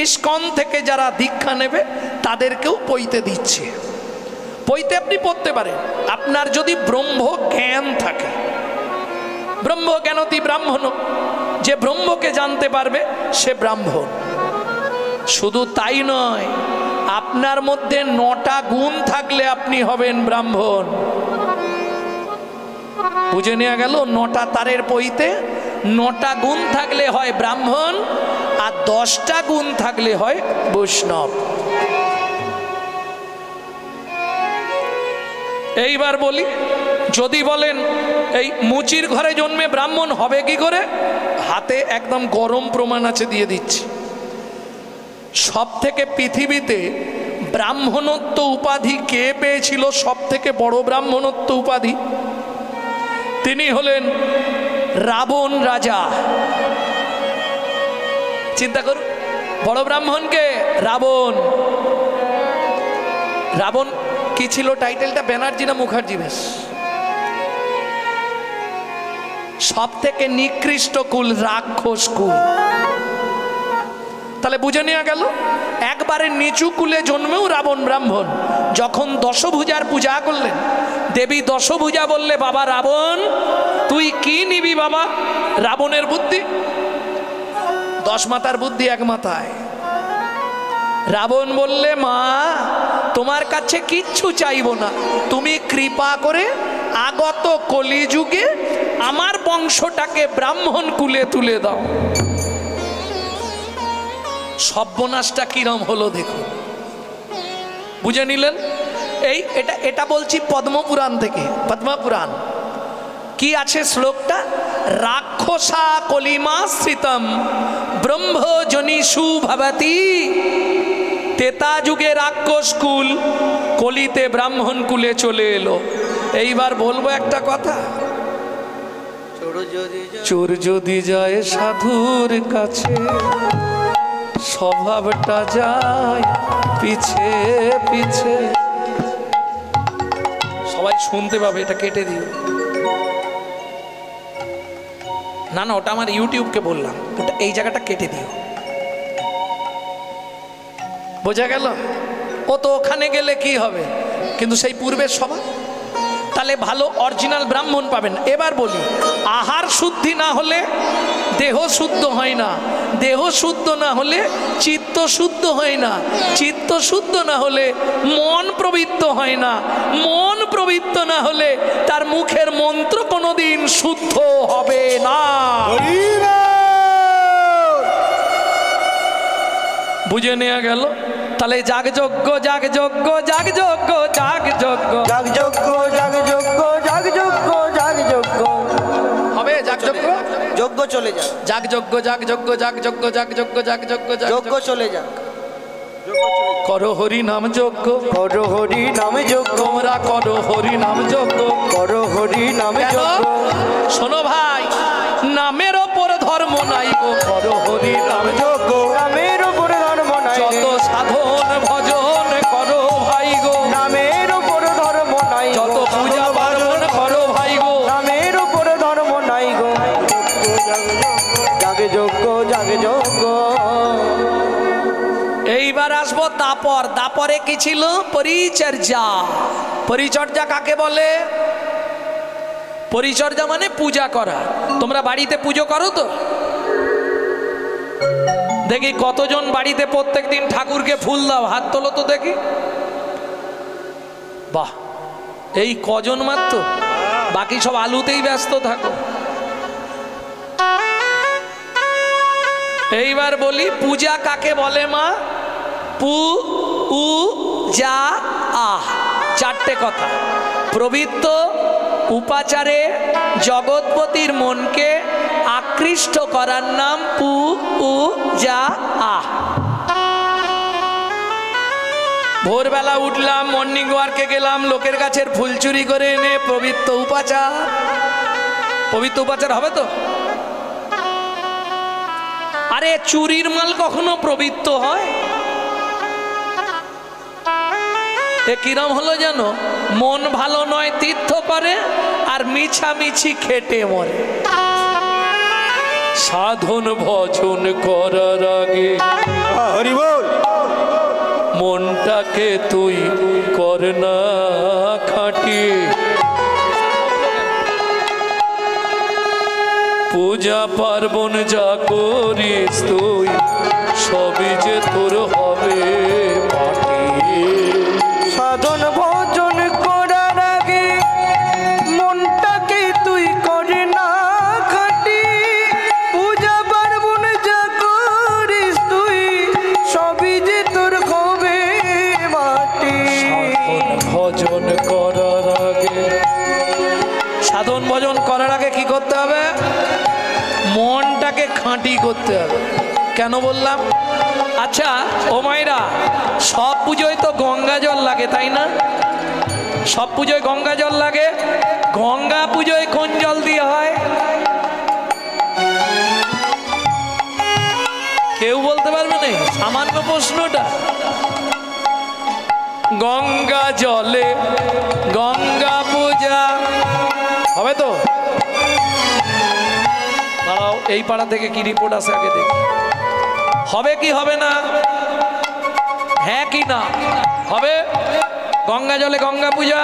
ইস্কন থেকে যারা দীক্ষা নেবে, তাদেরকেও পৈতে দিচ্ছে। পৈতে আপনি পড়তে পারেন আপনার যদি ব্রহ্ম জ্ঞান থাকে। ব্রহ্ম জ্ঞানতি ব্রাহ্মণ, যে ব্রহ্মকে জানতে পারবে সে ব্রাহ্মণ। শুধু তাই নয়, আপনার মধ্যে 9টা গুণ থাকলে আপনি হবেন ব্রাহ্মণ। বুঝে নেওয়া গেল? 9টা তারের পৈতে 9টা গুণ থাকলে হয় ব্রাহ্মণ, আর 10টা গুণ থাকলে হয় বৈষ্ণব। এইবার বলি, যদি বলেন এই মুচির ঘরে জন্মে ব্রাহ্মণ হবে কি করে, হাতে একদম গরম প্রমাণ আছে, দিয়ে দিচ্ছি। সব থেকে পৃথিবীতে ব্রাহ্মণত্ব উপাধি কে পেয়েছিল? সব থেকে বড় ব্রাহ্মণত্ব উপাধি তিনি হলেন রাবণ রাজা। চিন্তা করুন, বড় ব্রাহ্মণকে রাবণ। রাবণ কি ছিল টাইটেলটা? ব্যানার্জি না মুখার্জি? বেশ, সব থেকে নিকৃষ্ট কুল, রাক্ষস কুল। তাহলে বুঝে নেওয়া গেল, একবারে নিচু কুলে জন্মেও রাবণ ব্রাহ্মণ। যখন দশভুজার পূজা করলেন, দেবী দশভুজা বললে, বাবা রাবণ তুই কি নিবি বাবা? রাবণের বুদ্ধি 10 মাথার বুদ্ধি এক মাথায়। রাবণ বললে, মা তোমার কাছে কিচ্ছু চাইবো না, তুমি কৃপা করে আগত কলিযুগে আমার বংশটাকে ব্রাহ্মণ কুলে তুলে দাও। সর্বনাশটা কিরম হলো দেখুন। বুঝে নিলেন? এটা বলছি পদ্মপুরাণ থেকে। পদ্মপুরাণ কি আছে শ্লোকটা? রাক্ষসা কলিমাশ্রিতম ব্রহ্মজনীষু ভবতি। তেতা যুগে রাক্ষস কুল, কলিতে ব্রাহ্মণ কুলে চলে এলো। এইবার বলবো একটা কথা, চোর যদি যায় সাধুর কাছে, স্বভাবটা যায় পিছে পিছে। সবাই শুনতে পাবে, এটা কেটে দিও। না না, ওটা আমার ইউটিউবকে বললাম, ওটা এই জায়গাটা কেটে দিও। বোঝা গেল? ও তো ওখানে গেলে কি হবে, কিন্তু সেই পূর্বের স্বভাব। তাহলে ভালো অরিজিনাল ব্রাহ্মণ পাবেন। এবার বলি, আহার শুদ্ধি না হলে দেহ শুদ্ধ হয় না, দেহ শুদ্ধ না হলে চিত্ত শুদ্ধ হয় না, চিত্ত শুদ্ধ না হলে মন প্রবৃত্ত হয় না, মন প্রবৃত্ত না হলে তার মুখের মন্ত্র কোনোদিন শুদ্ধ হবে না। বুঝে নেওয়া গেল? তাহলে যাগযজ্ঞ যাগযজ্ঞ যাগযজ্ঞ যাগযজ্ঞ যাগযজ্ঞ যাগযজ্ঞ যাগযজ্ঞ যাগযজ্ঞ হবে। যাগযজ্ঞ যজ্ঞ চলে যাক, যাগযজ্ঞ যাগযজ্ঞ যাগযজ্ঞ যাগযজ্ঞ যাগযজ্ঞ যজ্ঞ চলে যাক। করো হরি নাম যজ্ঞ, করো হরি নাম যজ্ঞ, তোমরা করো হরি নাম যজ্ঞ, করো হরি নাম কেন? যজ্ঞ। শোনো ভাই, নামের ওপর ধর্ম নাই গো, করো হরি নাম যজ্ঞ। নামের উপরে ধর্ম নাই, যত সাধন ভজন করো ভাই গো, নামের উপরে ধর্ম নাই, যত পূজা পার্বণ করো ভাই গো, নামের উপরে ধর্ম নাই গো। যাগযজ্ঞ যাগযজ্ঞ। এইবার আসবো দাপর। দাপরে কি ছিল? পরিচর্যা। পরিচর্যা কাকে বলে? পরিচর্যা মানে পূজা করা। তোমরা বাড়িতে পুজো করো তো? দেখি কতজন বাড়িতে প্রত্যেক দিন ঠাকুরকে ফুল দাও, হাত তোলো তো দেখি। বাহ, এই কজন মাত্র, বাকি সব আলুতেই ব্যস্ত থাকো। এইবার বলি পূজা কাকে বলে মা? পু উ যা আহ, চারটে কথা। প্রবৃত্ত উপাচারে জগৎপতির মনকে আকৃষ্ট করার নাম পু উ যা আহ। ভোরবেলা উঠলাম, মর্নিং ওয়ার্কে গেলাম, লোকের গাছের ফুল চুরি করে এনে পবিত্র উপাচার। পবিত্র উপাচার হবে তো? আরে চুরির মাল কখনো পবিত্র হয়? এ কিরম হলো জানো? মন ভালো নয় তীর্থ করে, আর মিছামিছি খেটে মরে। সাধন ভজন করার আগে হরি বল। মনটাকে তুই কর না খাঁটি। পূজা পার্বণ যা করিস তুই, সবই যে তোর হবে মাটি। সাধন ভজন করার আগে মনটাকে তুই করে না খাটি। পূজা পার্বণ যা করিস তুই, সবই যে তোর হবে মাটি। সাধন ভজন করার আগে, সাধন ভজন করার আগে কি করতে হবে? মনটাকে খাঁটি করতে হবে। কেন বললাম? আচ্ছা ও মায়েরা, সব পুজোয় তো গঙ্গা জল লাগে, তাই না? সব পুজোয় গঙ্গা জল লাগে। গঙ্গা পুজোয় কোন জল দিয়ে হয়? কেউ বলতে পারবে না? সামান্য প্রশ্নটা। গঙ্গা জলে গঙ্গা পূজা হবে তো? দাঁড়াও, এই পাড়া থেকে কি রিপোর্ট আছে আগে দেখি। হবে কি হবে না? হ্যাঁ কি না? হবে। গঙ্গা জলে গঙ্গা পূজা।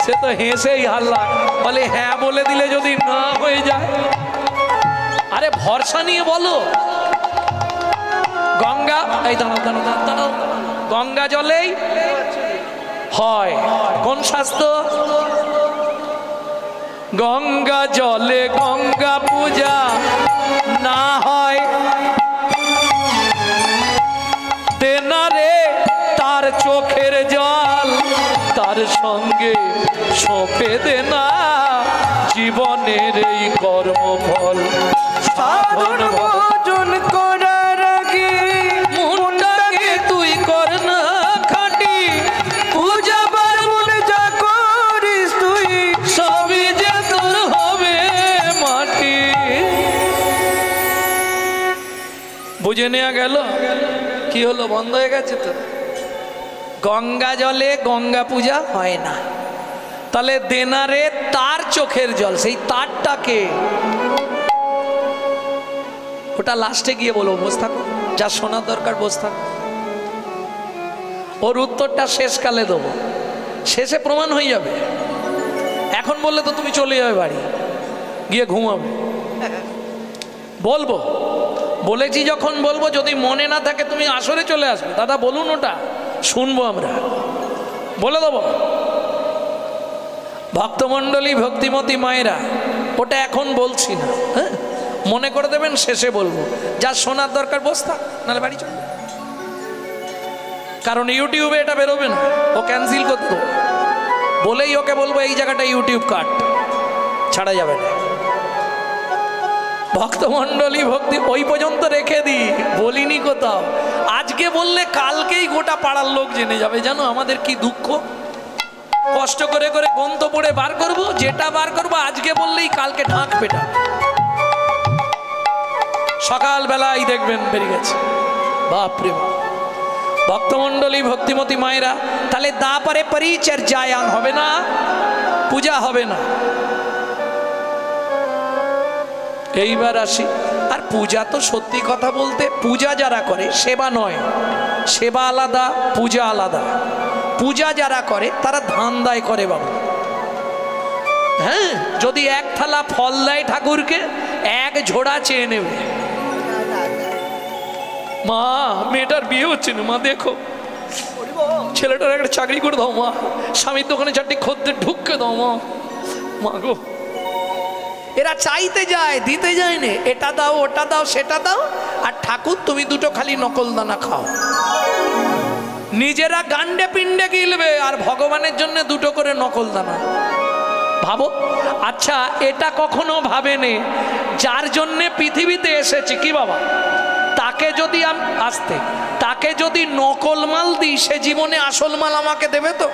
সে তো হেসেই হাল্লা, বলে হ্যাঁ বলে দিলে যদি না হয়ে যায়। আরে ভরসা নিয়ে বলো। গঙ্গা, এই দাঁড়াও দাঁড়াও দাঁড়াও, গঙ্গা জলেই হয় কোন শাস্ত্র? গঙ্গা জলে গঙ্গা পূজা না হয়, দেনা রে তার চোখের জল, তার সঙ্গে সঁপে দেনা জীবনের এই কর্মফল। সাধন ভজন করার আগে মনটাকে তুই কর না খাঁটি। পূজা পার্বণ যা করিস তুই, সবই যে তোর হবে মাটি। বুঝে নেওয়া গেল? কি হলো, বন্ধ হয়ে গেছে তো? গঙ্গা জলে গঙ্গা পূজা হয় না, তাহলে দেনারে তার চোখের জল, সেই তারটাকে, ওটা লাস্টে গিয়ে বলবো। বসে থাকো, যা শোনার দরকার বসে থাকো। ওর উত্তরটা শেষকালে দেবো, শেষে প্রমাণ হয়ে যাবে। এখন বললে তো তুমি চলে যাবে বাড়ি, গিয়ে ঘুমাবে। বলবো, বলেছি যখন বলবো, যদি মনে না থাকে তুমি আসরে চলে আসবে। দাদা বলুন, ওটা শুনবো আমরা, বলে দেবো। ভক্তমণ্ডলী, ভক্তিমতী মায়েরা, ওটা এখন বলছি না, হ্যাঁ মনে করে দেবেন, শেষে বলবো। যা শোনার দরকার বস থাক, নাহলে বাড়ি চলবে। কারণ ইউটিউবে এটা বেরোবে না, ও ক্যান্সেল করতো। বলেই ওকে বলবো এই জায়গাটা ইউটিউব কাট, ছাড়া যাবে না। ভক্তমণ্ডলী ভক্তি ওই পর্যন্ত রেখে দিই, বলিনি কোথাও। আজকে বললে কালকেই গোটা পাড়ার লোক জেনে যাবে। জানো আমাদের কি দুঃখ, কষ্ট করে করে গ্রন্থ পড়ে বার করব, যেটা বার করবো আজকে বললেই কালকে ঢাক পেটা। সকালবেলায় দেখবেন বেরিয়ে গেছে। বাপরে বাপ। ভক্তমণ্ডলী ভক্তিমতী মায়েরা, তাহলে দা পারে পরিচর্যায়াং হবে না, পূজা হবে না। এইবার আসি, আর পূজা তো সত্যি কথা বলতে, পূজা যারা করে সেবা নয়, সেবা আলাদা, পূজা আলাদা। পূজা যারা করে তারা ধান্দায় করে বাবু। হ্যাঁ, যদি এক থালা ফল দেয় ঠাকুরকে, এক ঝোড়া চেয়ে নেবে। মা, মেয়েটার বিয়ে হচ্ছে না, মা দেখো। ছেলেটার একটা চাকরি করে দাও মা, স্বামীর দোকানে চারটি খদ্দের ঢুককে দাও মা। মা গো, এরা চাইতে যায়, দিতে যায় না। এটা দাও, ওটা দাও, সেটা দাও, আর ঠাকুর তুমি দুটো খালি নকল দানা খাও। নিজেরা গান্ডে পিণ্ডে গিলবে আর ভগবানের জন্য দুটো করে নকল দানা। ভাবো। আচ্ছা, এটা কখনো ভাবেনি যার জন্যে পৃথিবীতে এসেছি কি বাবা, তাকে যদি আসতে তাকে যদি নকল মাল দিই, সে জীবনে আসল মাল আমাকে দেবে তো?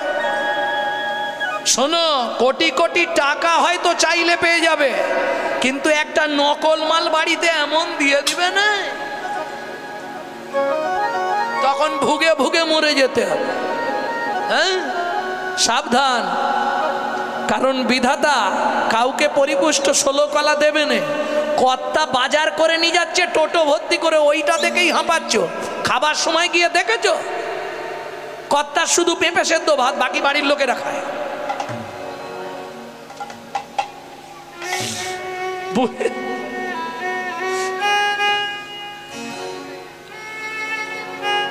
শোনো, কোটি কোটি টাকা হয়তো চাইলে পেয়ে যাবে, কিন্তু একটা নকল মাল বাড়িতে এমন দিয়ে দিবে না, তখন ভুগে ভুগে মরে যেতে হবে। হ্যাঁ, সাবধান। কারণ বিধাতা কাউকে পরিপুষ্ট 16 কলা দেবে না। কর্তা বাজার করে নিয়ে যাচ্ছে টোটো ভর্তি করে, ওইটা দেখেই হাঁপাচ্ছ। খাবার সময় গিয়ে দেখেছো কর্তা শুধু পেঁপে সেদ্ধ ভাত, বাকি বাড়ির লোকেরা খায়।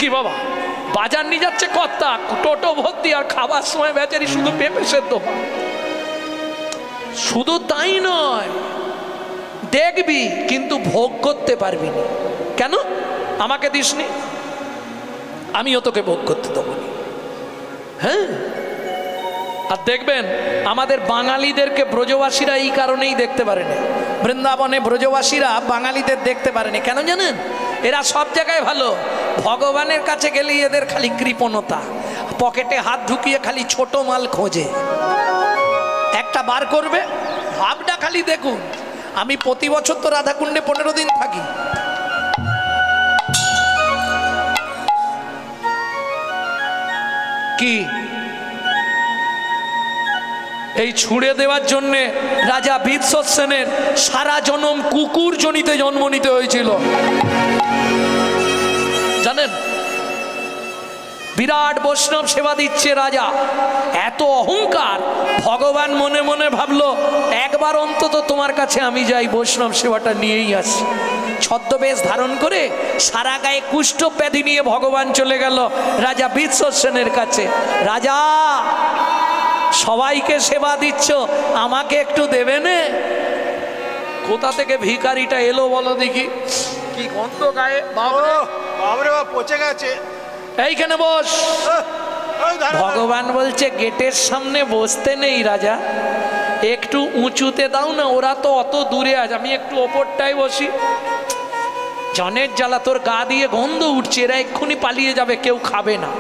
কি বাবা, বাজার নিয়ে যাচ্ছে কর্তা টোটো ভর্তি, আর খাবার সময় বেচারি শুধু পেঁপে সেদ্ধ ভাত। শুধু তাই নয়, দেখবি কিন্তু ভোগ করতে পারবি না। কেন? আমাকে দিসনি, আমিও তোকে ভোগ করতে দেবো না। হ্যাঁ, আর দেখবেন আমাদের বাঙালিদেরকে ব্রজবাসীরা এই কারণেই দেখতে পারে না। বৃন্দাবনে ব্রজবাসীরা বাঙালিদের দেখতে পারেনি কেন জানেন? এরা সব জায়গায় ভালো, ভগবানের কাছে গেলেই এদের খালি কৃপণতা, পকেটে হাত ঢুকিয়ে খালি ছোট মাল খোঁজে। একটা বার করবে, ভাবটা খালি দেখুন। আমি প্রতি বছর তো রাধাকুণ্ডে 15 দিন থাকি। কি এই ছুঁড়ে দেওয়ার জন্যে রাজা বীরসেনের সারা জনম কুকুর জনিতে জন্ম নিতে হয়েছিল জানেন? বিরাট বৈষ্ণব সেবা দিচ্ছে রাজা, এত অহংকার। ভগবান মনে মনে ভাবলো একবার অন্তত তোমার কাছে আমি যাই, বৈষ্ণব সেবাটা নিয়েই আসি। ছদ্মবেশ ধারণ করে সারা গায়ে কুষ্ঠ ব্যাধি নিয়ে ভগবান চলে গেল রাজা বীরসেনের কাছে। রাজা, সবাইকে সেবা দিচ্ছ, আমাকে একটু দেবে নে? কোথা থেকে ভিখারিটা এলো বলো দেখি? কি গন্ধ গায়ে! বাবরে বাবরে, পচে গেছে। এইখানে বস। ভগবান বলছে গেটের সামনে বসতে নেই রাজা, একটু উঁচুতে দাও না, ওরা তো অত দূরে আছে, আমি একটু ওপরটাই বসি। জনের জ্বালা, তোর গা দিয়ে গন্ধ উঠছে, এরা এক্ষুনি পালিয়ে যাবে, কেউ খাবে না,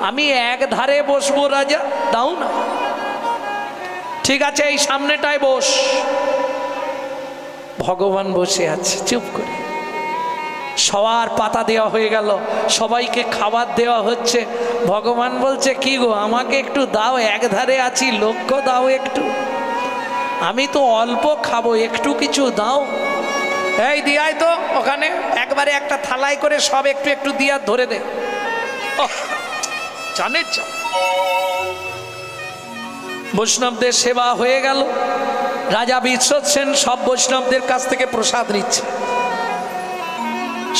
আমি এক ধারে বসবো রাজা, দাও না। ঠিক আছে, এই সামনেটায় বস। ভগবান বসে আছে চুপ করে। সবার পাতা দেওয়া হয়ে গেল, সবাইকে খাবার দেওয়া হচ্ছে। ভগবান বলছে কি গো, আমাকে একটু দাও, এক ধারে আছি, লক্ষ্য দাও একটু, আমি তো অল্প খাবো, একটু কিছু দাও। এই দিয়াই তো ওখানে একবারে একটা থালায় করে সব একটু একটু দিয়া ধরে দে। জানেন, বৈষ্ণবদের সেবা হয়ে গেল। রাজা বীরসেন সব বৈষ্ণবদের কাছ থেকে প্রসাদ নিচ্ছে,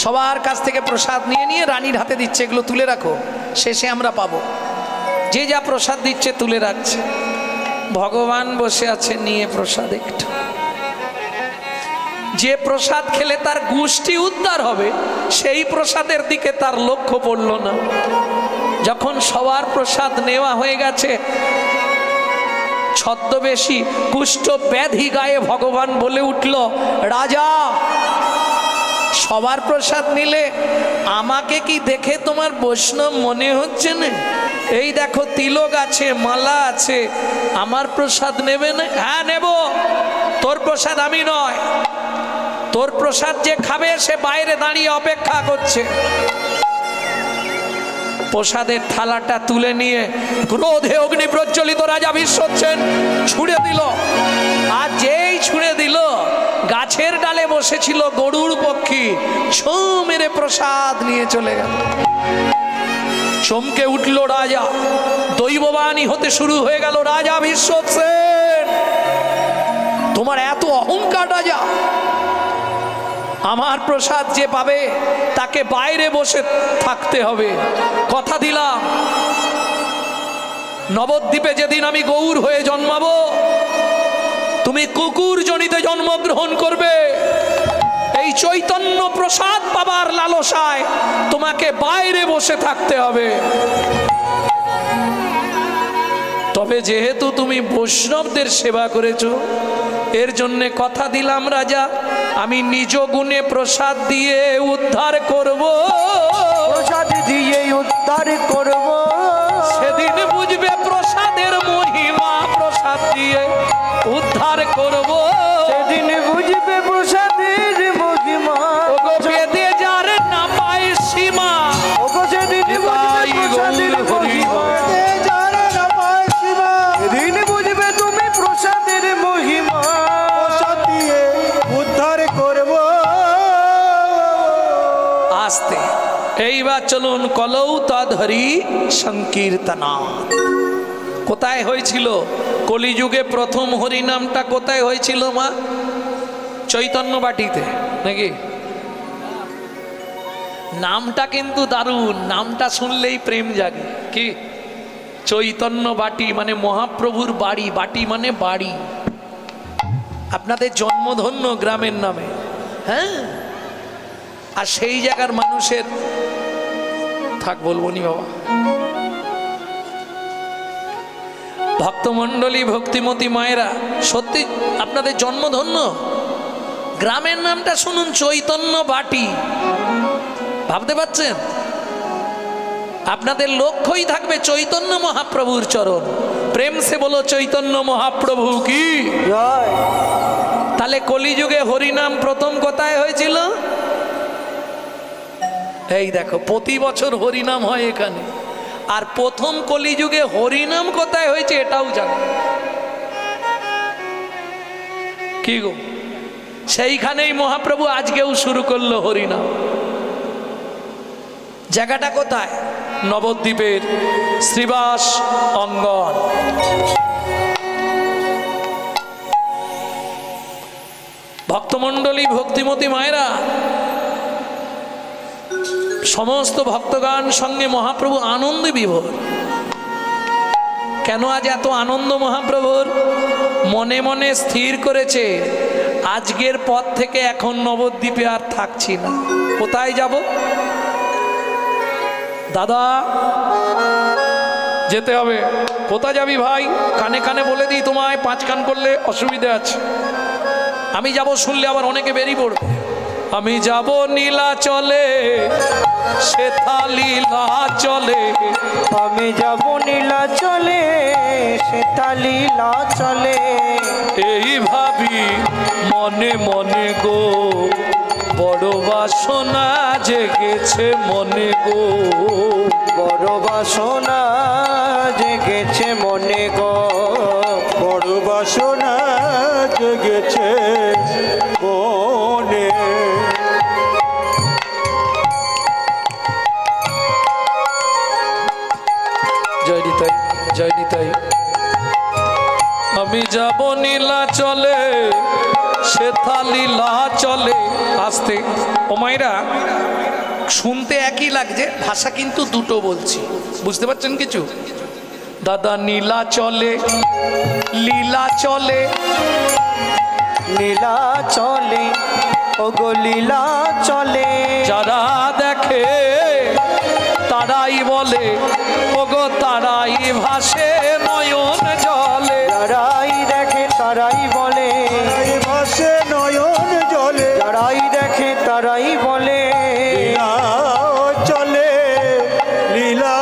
সবার কাছ থেকে প্রসাদ নিয়ে নিয়ে রানীর হাতে দিচ্ছে, এগুলো তুলে রাখো, শেষে আমরা পাবো। যে যা প্রসাদ দিচ্ছে তুলে রাখছে। ভগবান বসে আছে নিয়ে প্রসাদ একটু। যে প্রসাদ খেলে তার গোষ্ঠী উদ্ধার হবে, সেই প্রসাদের দিকে তার লক্ষ্য পড়ল না। যখন সবার প্রসাদ নেওয়া হয়ে গেছে, ছদ্মবেশী কুষ্ঠ ব্যাধি গায়ে ভগবান বলে উঠল, রাজা, সবার প্রসাদ নিলে আমাকে কি দেখে তোমার বৈষ্ণব মনে হচ্ছে না? এই দেখো তিলক আছে, মালা আছে, আমার প্রসাদ নেবে না? হ্যাঁ নেব। তোর প্রসাদ আমি নয়, তোর প্রসাদ যে খাবে সে বাইরে দাঁড়িয়ে অপেক্ষা করছে। প্রসাদের থালাটা তুলে নিয়ে ক্রোধে অগ্নি প্রজ্বলিত রাজা বীরসেন ছুঁড়ে দিল। আর যেই ছুঁড়ে দিল, গাছের ডালে বসেছিল গরুর পক্ষী ছৌ মেরে প্রসাদ নিয়ে চলে গেল। চমকে উঠল রাজা, দৈববাণী হতে শুরু হয়ে গেল, রাজা বীরসেন, তোমার এত অহংকার রাজা, আমার প্রসাদ যে পাবে তাকে বাইরে বসে থাকতে হবে। কথা দিলাম নবদ্বীপে যেদিন আমি গৌর হয়ে জন্মাবো, তুমি কুকুর জনিতে জন্মগ্রহণ করবে। এই চৈতন্য প্রসাদ পাবার লালসায় তোমাকে বাইরে বসে থাকতে হবে। তবে যেহেতু তুমি বৈষ্ণবদের সেবা করেছো, এর জন্যে কথা দিলাম রাজা, আমি নিজ গুণে প্রসাদ দিয়ে উদ্ধার করব। প্রসাদ দিয়ে উদ্ধার করব। সেদিন বুঝবে প্রসাদের মহিমা, প্রসাদ দিয়ে উদ্ধার করব। সেদিন বুঝবে প্রসাদের মহিমা। ওগো বেদে যার না পায় সীমা, ওগো সেদিন বুঝবে প্রসাদের মহিমা। সেদিন বুঝবে তুমি প্রসাদের মহিমা। প্রসাদ দিয়ে উদ্ধার করব। আস্তে এইবার চলুন কলৌ তদ্হরি সংকীর্তনা। কোথায় হয়েছিল কলিযুগে প্রথম হরিনামটা? কোথায় হয়েছিল মা? চৈতন্য বাটিতে নাকি? নামটা কিন্তু দারুণ, নামটা শুনলেই প্রেম জাগে। কি চৈতন্য বাটি মানে মহাপ্রভুর বাড়ি, বাটি মানে বাড়ি। আপনাদের জন্মধন্য গ্রামের নামে, হ্যাঁ। আর সেই জায়গার মানুষের থাক বলবো নি বাবা। ভক্তমণ্ডলী ভক্তিমতী মায়েরা, সত্যি আপনাদের জন্মধন্য। গ্রামের নামটা শুনুন, চৈতন্য বাটি। ভাবতে পারছেন? আপনাদের লক্ষ্যই থাকবে চৈতন্য মহাপ্রভুর চরণ। প্রেম সে বলো চৈতন্য মহাপ্রভু কি জয়। তাহলে কলিযুগে হরিনাম প্রথম কোথায় হয়েছিল? এই দেখো, প্রতি বছর হরিনাম হয় এখানে। আর প্রথম কলিযুগে হরিনাম কোথায় হয়েছে এটাও জানো কি গো? সেইখানেই মহাপ্রভু আজকেও শুরু করলো হরিনাম। জায়গাটা কোথায়? নবদ্বীপের শ্রীবাস অঙ্গন। ভক্তমণ্ডলী ভক্তিমতী মায়েরা, সমস্ত ভক্তগণ সঙ্গে মহাপ্রভু আনন্দে বিভোর। কেন আজ এত আনন্দ মহাপ্রভুর? মনে মনে স্থির করেছে আজকের পর থেকে এখন নবদ্বীপে আর থাকছি না। কোথায় যাব? দাদা যেতে হবে। কোথায় যাবি ভাই? কানে কানে বলে দিই তোমায়, 5 কান করলে অসুবিধা আছে। আমি যাব শুনলে আবার অনেকে বেরিয়ে পড়বে। আমি যাব নীলাচলে, সেথা লীলা চলে। আমি যাব নীলাচলে, সেথা লীলা চলে। এই ভাবি মনে মনে গো, বড় বাসনা জেগেছে মনে গো। বড় বাসনা জেগেছে মনে গো। বড় বাসনা জেগেছে মনে। জয় নিতাই, জয় নিতাই। আমি যাব নীলাচলে, সেথা লীলা চলে। আস্তে ও মায়েরা, শুনতে একই লাগছে, ভাষা কিন্তু দুটো বলছি। বুঝতে পারছেন কিছু? দাদা নীলা চলে, লীলা চলে। লীলা চলে, ওগো লীলা চলে। যারা দেখে তারাই বলে, ওগো তারাই ভাসে নয়ন জলে। যারাই দেখে তারাই বলে, ভাসে নয়ন জলে। যারাই দেখে তারাই বলে। লীলা চলে, লীলা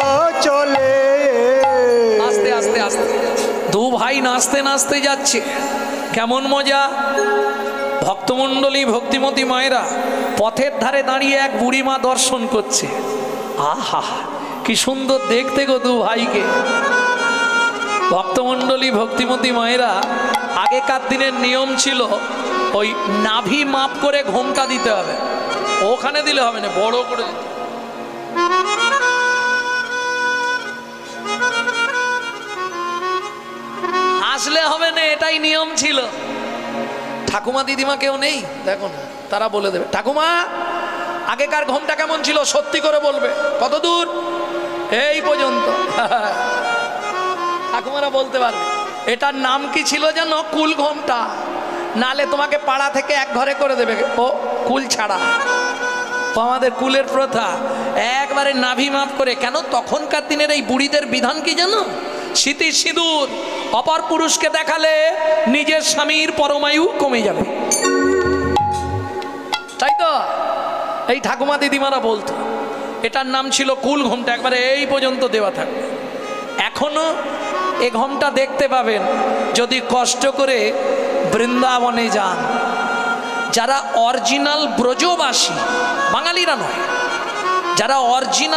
চলে। আস্তে আস্তে আস্তে দু ভাই নাচতে নাচতে যাচ্ছে, কেমন মজা। ভক্তমণ্ডলী ভক্তিমতী মায়েরা পথের ধারে দাঁড়িয়ে এক বুড়িমা দর্শন করছে। আহা কি সুন্দর দেখতে গো দু ভাইকে। ভক্তমণ্ডলী ভক্তিমতী মায়েরা, আগেকার দিনের নিয়ম ছিল ওই নাভি মাপ করে ঘোমটা দিতে হবে। ওখানে দিলে হবে না, বড় করে দিতে হবে। আসলে হবে না, এটাই নিয়ম ছিল। ঠাকুমা দিদিমা কেউ নেই, দেখো না। তারা বলে দেবে। ঠাকুমা আগেকার ঘোমটা কেমন ছিল সত্যি করে বলবে, কত দূর? এই পর্যন্ত। ঠাকুমারা বলতে পারবে। এটার নাম কি ছিল যেন? কুল ঘোমটা। নালে তোমাকে পাড়া থেকে এক ঘরে করে দেবে, ও কুল ছাড়া। ও আমাদের কুলের প্রথা, একবারে নাভি মাপ করে। কেন? তখনকার দিনের এই বুড়িদের বিধান কি জানো? স্মৃতির সিঁদুর অপর পুরুষকে দেখালে নিজের স্বামীর পরমায়ু কমে যাবে, তাই তো এই ঠাকুমা দিদিমারা বলতো। এটার নাম ছিল কুল ঘোমটা, একবারে এই পর্যন্ত দেওয়া থাকবে। এখনো এ ঘোমটা দেখতে পাবেন যদি কষ্ট করে বৃন্দাবনে যান। যারা অরিজিনাল ব্রজবাসী, বাঙালিরা নয়, যারা অরিজিনাল